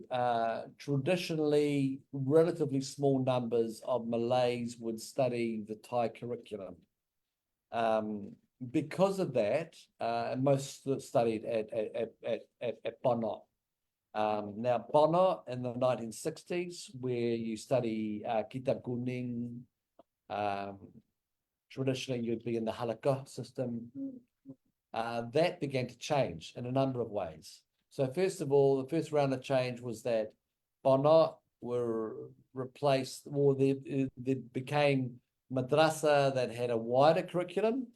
traditionally, relatively small numbers of Malays would study the Thai curriculum. Because of that, most studied at Bonot. Now, Bonot in the 1960s, where you study Kitab Kuning, traditionally you'd be in the halakah system, that began to change in a number of ways. So first of all, the first round of change was that Bonot were replaced, or there became madrasa that had a wider curriculum,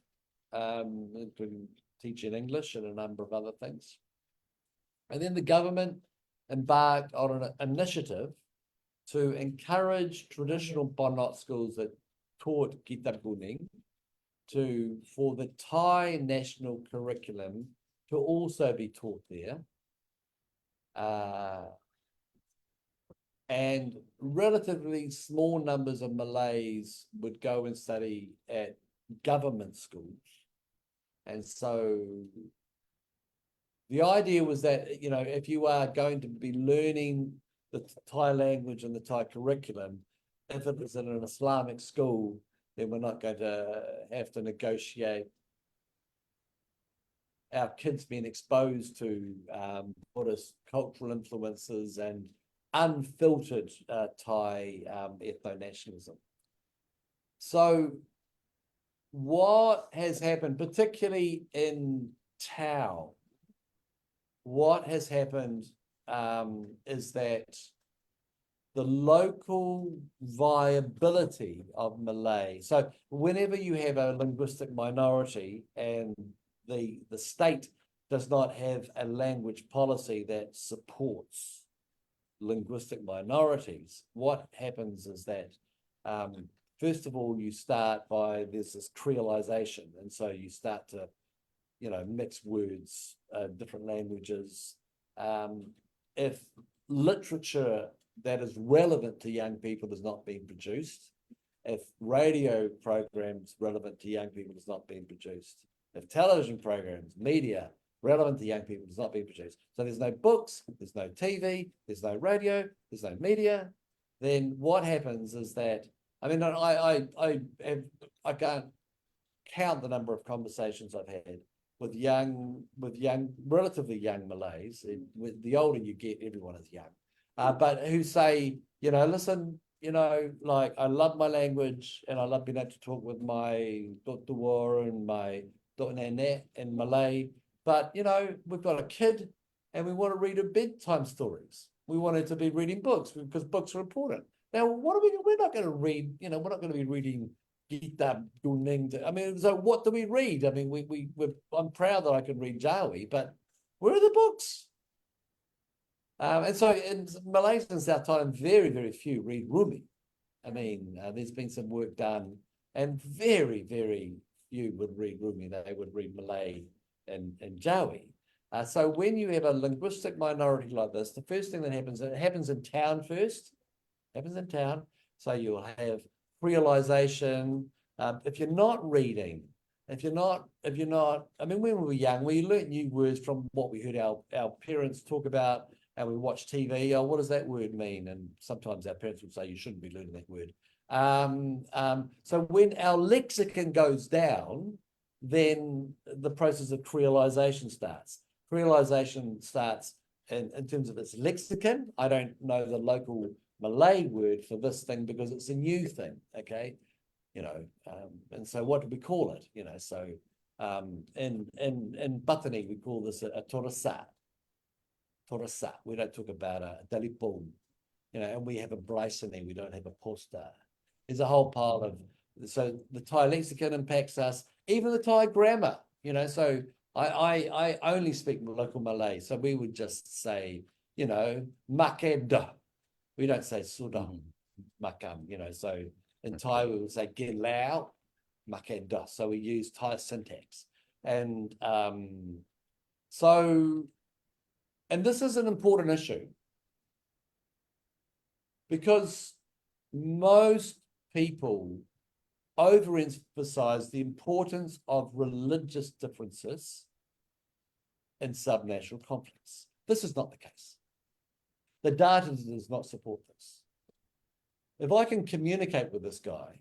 including teaching English and a number of other things. And then the government embarked on an initiative to encourage traditional Bonot schools that taught Kitab Kuning for the Thai national curriculum to also be taught there. And relatively small numbers of Malays would go and study at government schools. And so the idea was that, if you are going to be learning the Thai language and the Thai curriculum, if it was in an Islamic school, then we're not going to have to negotiate our kids being exposed to Buddhist cultural influences and unfiltered Thai ethno-nationalism. So what has happened, particularly in Tao, what has happened is that the local viability of Malay. So whenever you have a linguistic minority and the state does not have a language policy that supports linguistic minorities, what happens is that first of all, you start by there's this creolization, and so you start to, you know, mix words, different languages. If literature that is relevant to young people is not being produced, if radio programs relevant to young people is not being produced, if television programs, media relevant to young people is not being produced, so there's no books, there's no TV, there's no radio, there's no media, then what happens is that, I mean, I can't count the number of conversations I've had with relatively young Malays. With the older you get, everyone is young, but who say, you know, listen, you know, like, I love my language and I love being able to talk with my Dotawar and my Dotnane in Malay, but, you know, we've got a kid and we want to read her bedtime stories. We want her to be reading books because books are important. Now, we're not going to read, you know, we're not going to be reading Gita Guning. I mean, so what do we read? I mean, I'm proud that I can read Jawi, but where are the books? And so in Malaysia and South Thailand, very, very few read Rumi. I mean, there's been some work done, and very, very few would read Rumi. They would read Malay and Jawi. So when you have a linguistic minority like this, the first thing that happens, it happens in town first. Happens in town. So you'll have creolization. If you're not reading, if you're not, I mean, when we were young, we learnt new words from what we heard our parents talk about, and we watched TV. Oh, what does that word mean? And sometimes our parents would say, you shouldn't be learning that word. So when our lexicon goes down, then the process of creolization starts. Creolization starts in terms of its lexicon. I don't know the local Malay word for this thing because it's a new thing, okay? You know, and so what do we call it? You know, so in Batani, we call this a torasa. Torasa. We don't talk about a dalipon, you know, and we have a briceny, we don't have a posta. There's a whole pile of, so the Thai lexicon impacts us, even the Thai grammar, you know, so I only speak local Malay, so we would just say, you know, makeda. We don't say sudah, makam, you know, so in Thai we would say gilau, makeda. So we use Thai syntax. And and this is an important issue because most people overemphasize the importance of religious differences in subnational conflicts. This is not the case. The data does not support this. If I can communicate with this guy,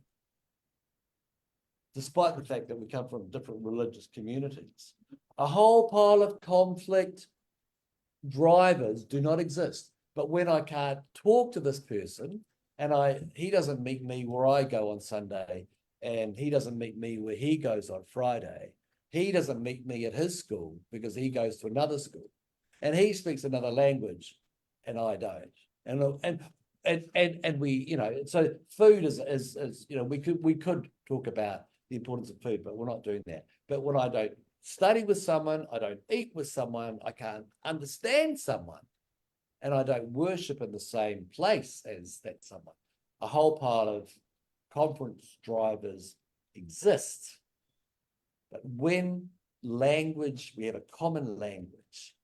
despite the fact that we come from different religious communities, a whole pile of conflict drivers do not exist. But when I can't talk to this person and he doesn't meet me where I go on Sunday, and he doesn't meet me where he goes on Friday, he doesn't meet me at his school because he goes to another school, and he speaks another language and I don't. And we, you know, so food is you know, we could talk about the importance of food, but we're not doing that. But when I don't study with someone, I don't eat with someone, I can't understand someone, and I don't worship in the same place as that someone, a whole pile of conference drivers exist. But when language, we have a common language.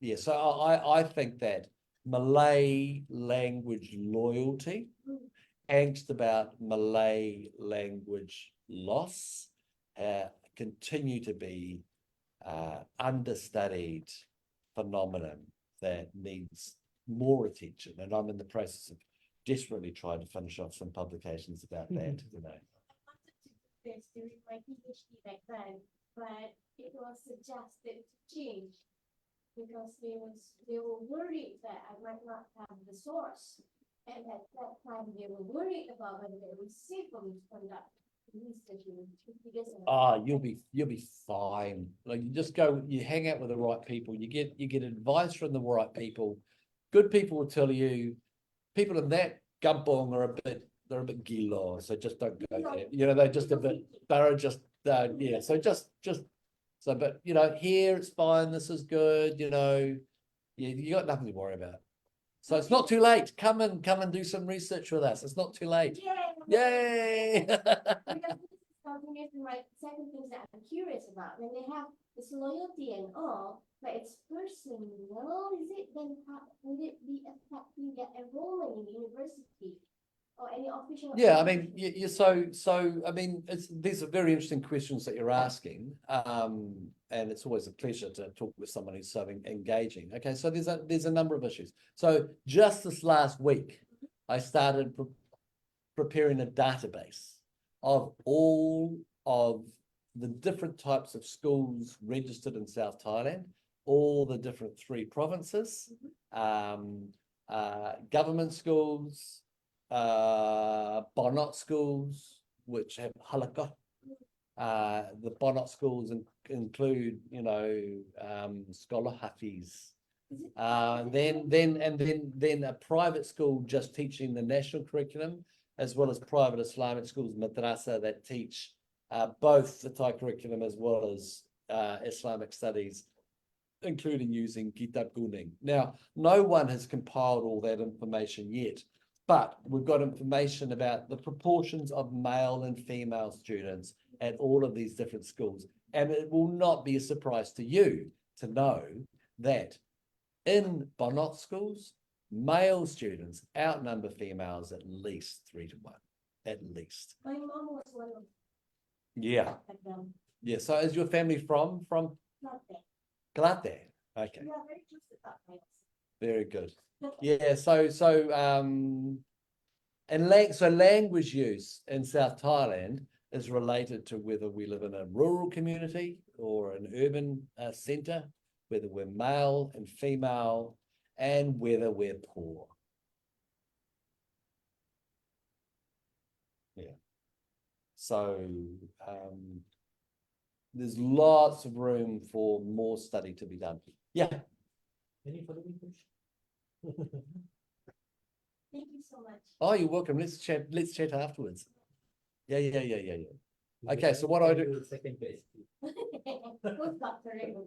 Yeah, so I think that Malay language loyalty, angst about Malay language loss, continue to be understudied phenomenon that needs more attention. And I'm in the process of desperately trying to finish off some publications about that, you know. I wanted to do this during my PhD back then, but it was suggested to change because they were worried that I might not have the source. And at that time, they were worried about whether it was safe for me to conduct You'll be fine. Like you just go, you hang out with the right people, you get advice from the right people. Good people will tell you, people in that kampong are they're a bit gilo, so just don't go there. You know, they're just a bit, they're just yeah. So so, but you know, here it's fine. This is good. You know, you got nothing to worry about. So it's not too late. Come and do some research with us. It's not too late. Yay! My second thing that I'm curious about, when they have this loyalty and all, but it's personal, is it then would it be affecting their enrollment in the university or any official? Yeah, I mean, so I mean, these are very interesting questions that you're asking, and it's always a pleasure to talk with someone who's so engaging. Okay, so there's a number of issues. So just this last week, I started preparing a database of all of the different types of schools registered in South Thailand, all the different 3 provinces, government schools, Bonot schools, which have halakha. The Bonot schools include, you know, scholar hafiz. Then a private school just teaching the national curriculum, as well as private Islamic schools, madrasa, that teach both the Thai curriculum as well as Islamic studies, including using Kitab Kuning. Now, no one has compiled all that information yet, but we've got information about the proportions of male and female students at all of these different schools. And it will not be a surprise to you to know that in Bonot schools, male students outnumber females at least 3 to 1, at least. My mom was one of Yeah. them. Yeah. So is your family from Not that. Galate? Okay. We are very close to that. Very good. Yeah. So language use in South Thailand is related to whether we live in a rural community or an urban centre, whether we're male and female, and whether we're poor. Yeah. So there's lots of room for more study to be done. Yeah. Any following question? Thank you so much. Oh, you're welcome. Let's chat afterwards. Yeah. Okay, so what do I do? Second base.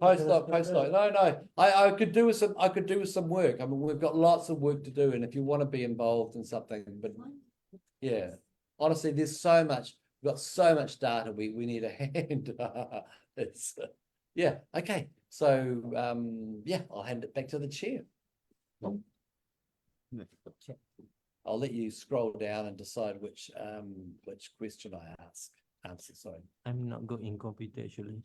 Postdoc. No. I could do with some work. I mean, we've got lots of work to do, and if you want to be involved in something, but yeah, honestly, there's so much. We've got so much data. We need a hand. It's yeah. Okay. So yeah, I'll hand it back to the chair. I'll let you scroll down and decide which question I answer. Sorry. I'm not good in computer actually.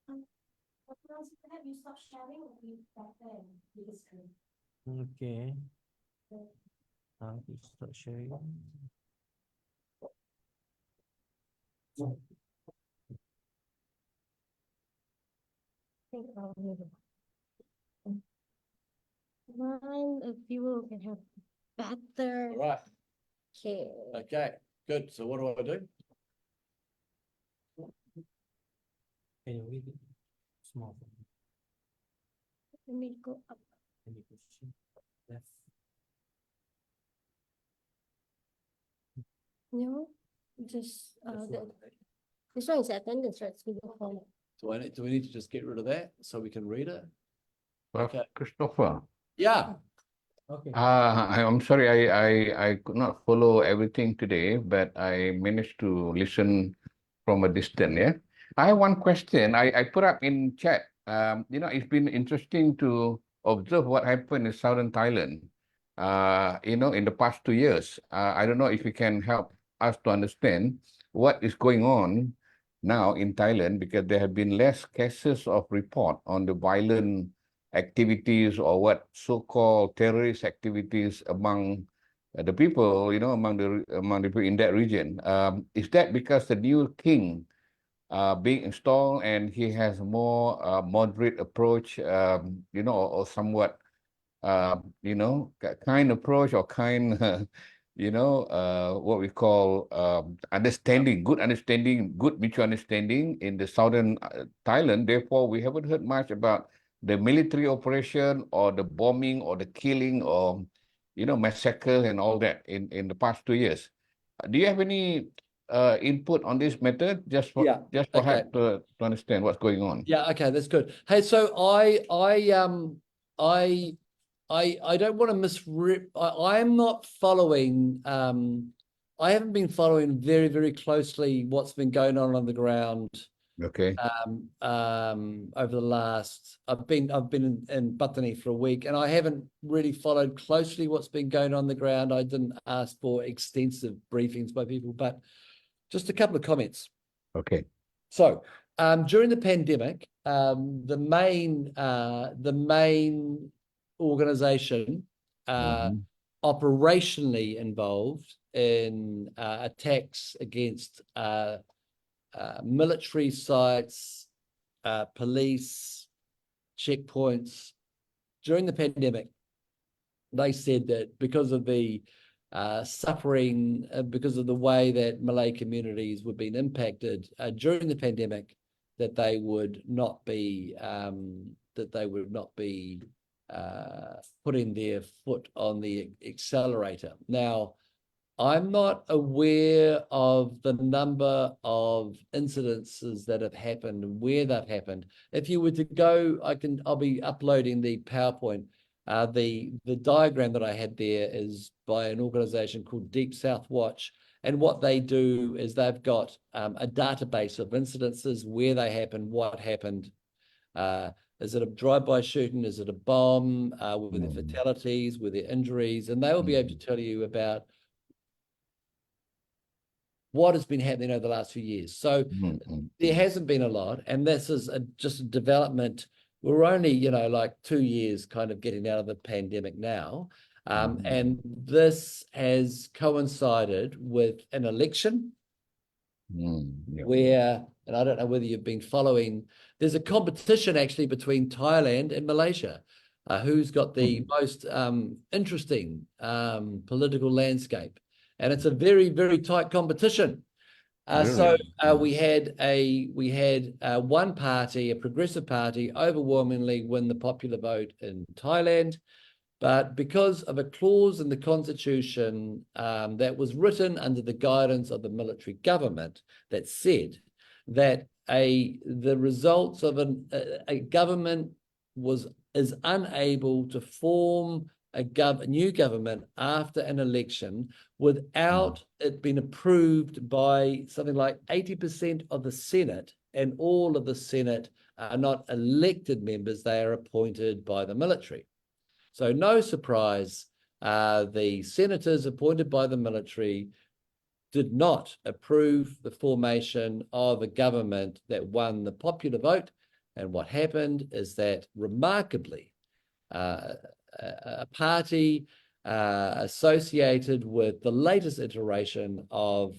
Perhaps you stop sharing will be better and bigger screen. Okay. I'll start sharing. Mine, if you can have better. All right. Okay. Okay. Good. So what do I do? Can you read it? Small. Let me go up. Any question? Left. No, just That's one, right? this one is attendance, right? It's Google Form. Do we need to just get rid of that so we can read it? Well, Okay. Christopher, Yeah. Okay. I'm sorry, I could not follow everything today, but I managed to listen from a distance. Yeah, I have one question. I put up in chat. You know, it's been interesting to observe what happened in southern Thailand. You know, in the past 2 years. I don't know if you can help us to understand what is going on now in Thailand, because there have been less cases of report on the violent activities or what so-called terrorist activities among the people, you know, among the people in that region. Is that because the new king being installed and he has more moderate approach, you know, or somewhat, you know, kind approach or kind, what we call understanding, good understanding, good mutual understanding in the southern Thailand. Therefore, we haven't heard much about the military operation or the bombing or the killing or, massacre and all that in the past 2 years. Do you have any input on this matter? Just Yeah, perhaps to understand what's going on. Yeah, okay, that's good. Hey, so I don't want to I'm not following I haven't been following very, very closely what's been going on the ground Okay. over the last I've been in Patani for a week, and I haven't really followed closely what's been going on the ground. I didn't ask for extensive briefings by people, but just a couple of comments. Okay. So during the pandemic, the main organization operationally involved in attacks against military sites, police, checkpoints during the pandemic, they said that because of the suffering, because of the way that Malay communities were being impacted during the pandemic, that they would not be putting their foot on the accelerator. Now, I'm not aware of the number of incidences that have happened and where they've happened. If you were to go, I'll be uploading the PowerPoint. The diagram that I had there is by an organization called Deep South Watch. And what they do is they've got a database of incidences, where they happened, what happened. Is it a drive-by shooting? Is it a bomb? Were there fatalities? Were there injuries? And they will be able to tell you about what has been happening over the last few years. So there hasn't been a lot, and this is just a development. We're only, like 2 years kind of getting out of the pandemic now. And this has coincided with an election where, and I don't know whether you've been following, there's a competition actually between Thailand and Malaysia, who's got the most interesting political landscape. And it's a very, very tight competition. So we had one party, a progressive party, overwhelmingly win the popular vote in Thailand. But because of a clause in the constitution that was written under the guidance of the military government that said that the results of a government is unable to form a new government after an election without it being approved by something like 80% of the Senate, and all of the Senate are not elected members, they are appointed by the military. So no surprise, the senators appointed by the military did not approve the formation of a government that won the popular vote. And what happened is that, remarkably, a party associated with the latest iteration of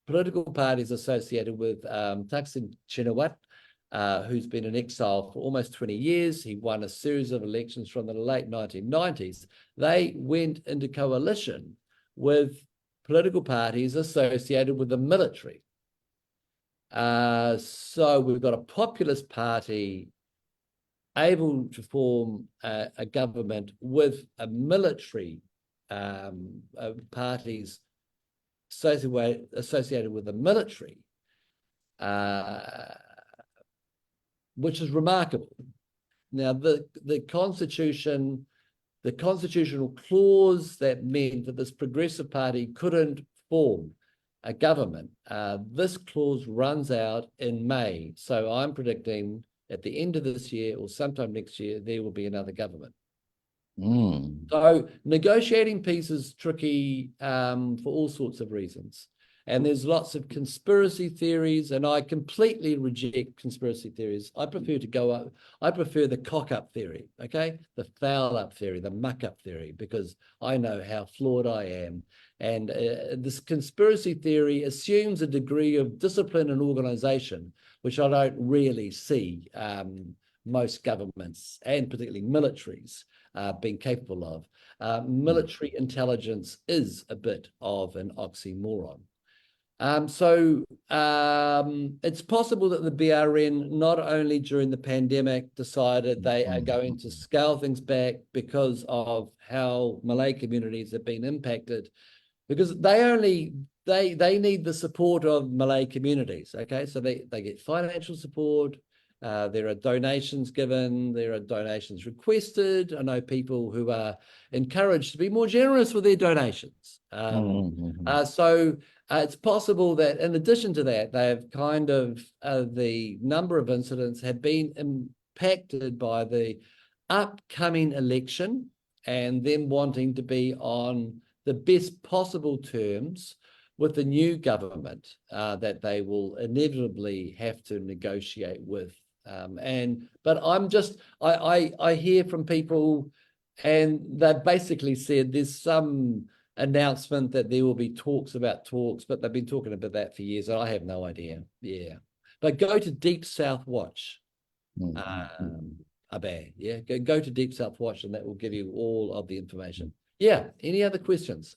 political parties associated with Thaksin Shinawatra, who's been in exile for almost 20 years. He won a series of elections from the late 1990s. They went into coalition with political parties associated with the military. So we've got a populist party able to form a government with a military parties associated with the military, which is remarkable. Now, the constitutional clause that meant that this progressive party couldn't form a government, this clause runs out in May. So I'm predicting at the end of this year or sometime next year, there will be another government. So negotiating peace is tricky for all sorts of reasons. And there's lots of conspiracy theories, and I completely reject conspiracy theories. I prefer the cock-up theory, okay? The foul-up theory, the muck-up theory, because I know how flawed I am. And this conspiracy theory assumes a degree of discipline and organization, which I don't really see most governments and particularly militaries been capable of. Military intelligence is a bit of an oxymoron. It's possible that the BRN, not only during the pandemic, decided they are going to scale things back because of how Malay communities have been impacted, because they need the support of Malay communities. Okay, so they get financial support. There are donations given, there are donations requested. I know people who are encouraged to be more generous with their donations. It's possible that in addition to that, they've kind of, the number of incidents have been impacted by the upcoming election and them wanting to be on the best possible terms with the new government that they will inevitably have to negotiate with. But I hear from people, and they've basically said there's some announcement that there will be talks about talks, but they've been talking about that for years, and I have no idea. Yeah, but go to Deep South Watch, Abe. Yeah, go to Deep South Watch, and that will give you all of the information. Yeah. Any other questions?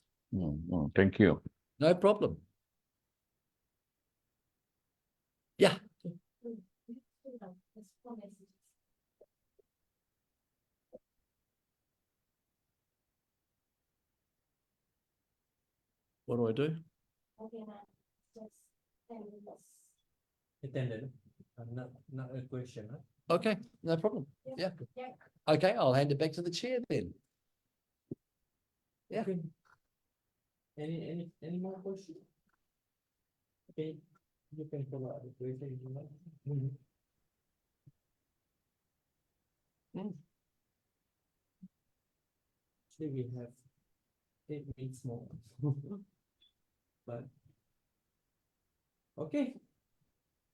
Thank you. No problem. Yeah. What do I do? Attendant, not a question. Huh? Okay, no problem. Yeah. Okay, I'll hand it back to the chair then. Yeah. Okay. Any more questions? Okay, you can follow up the question if you like. Actually, we have 8 minutes more. But okay,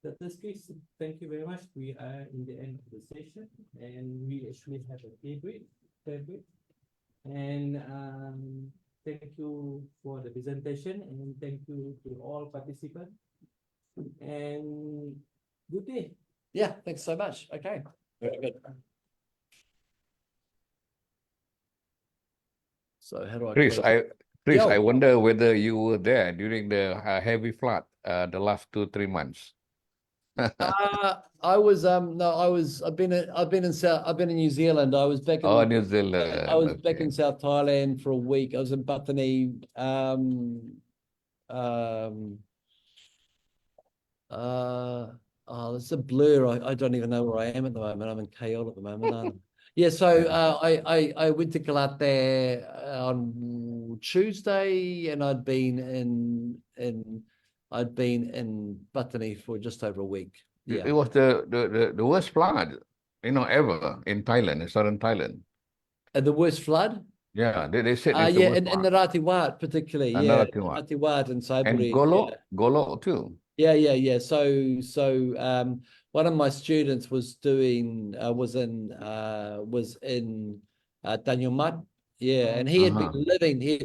that's case. Thank you very much. We are in the end of the session, and we actually have a tea break. And thank you for the presentation, and thank you to all participants. And good day. Yeah, thanks so much. Okay. Very good. So how do I Chris, close? Chris, Yo. I wonder whether you were there during the heavy flood the last 2-3 months. I was I've been in New Zealand. I was back in New Zealand. I was back Okay. in South Thailand for a week. I was in Bethany. It's a blur. I don't even know where I am at the moment. I'm in KL at the moment. Yeah, so I went to Galate on Tuesday, and I'd been in Bethany for just over a week. Yeah. It was the worst flood, ever in Thailand, in southern Thailand. The worst flood? Yeah, they said it's the Yeah, worst in flood. Narathiwat Wat particularly. And Yeah, Narathiwat. Narathiwat and And Saiburi. Golo too. Yeah. So one of my students was in Tanjung. Yeah, and he had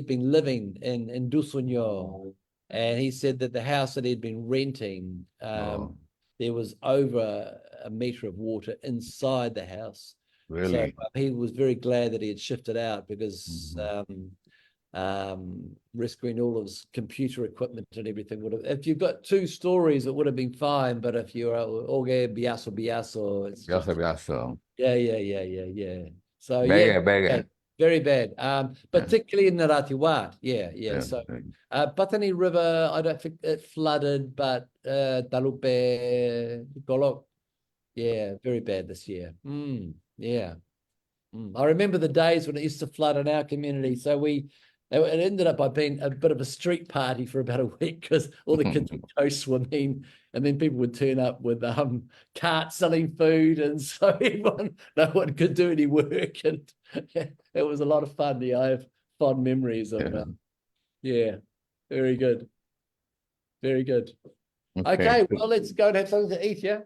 been living in Dusunyo, and he said that the house that he'd been renting, there was over a meter of water inside the house. Really? So he was very glad that he had shifted out, because rescuing all of his computer equipment and everything would have, if you've got 2 stories, it would have been fine. But if you're biaso, it's just, Biasa. yeah. So Bad. very bad. Particularly in Narathiwat. Yeah. So Patani River, I don't think it flooded, but Talupe, Golok, yeah, very bad this year. Yeah. I remember the days when it used to flood in our community. So it ended up by being a bit of a street party for about a week, because all the kids would go swimming, and then people would turn up with carts selling food, and so no one could do any work, and it was a lot of fun. Yeah, I have fond memories of yeah, very good. Okay, well, let's go and have something to eat, yeah?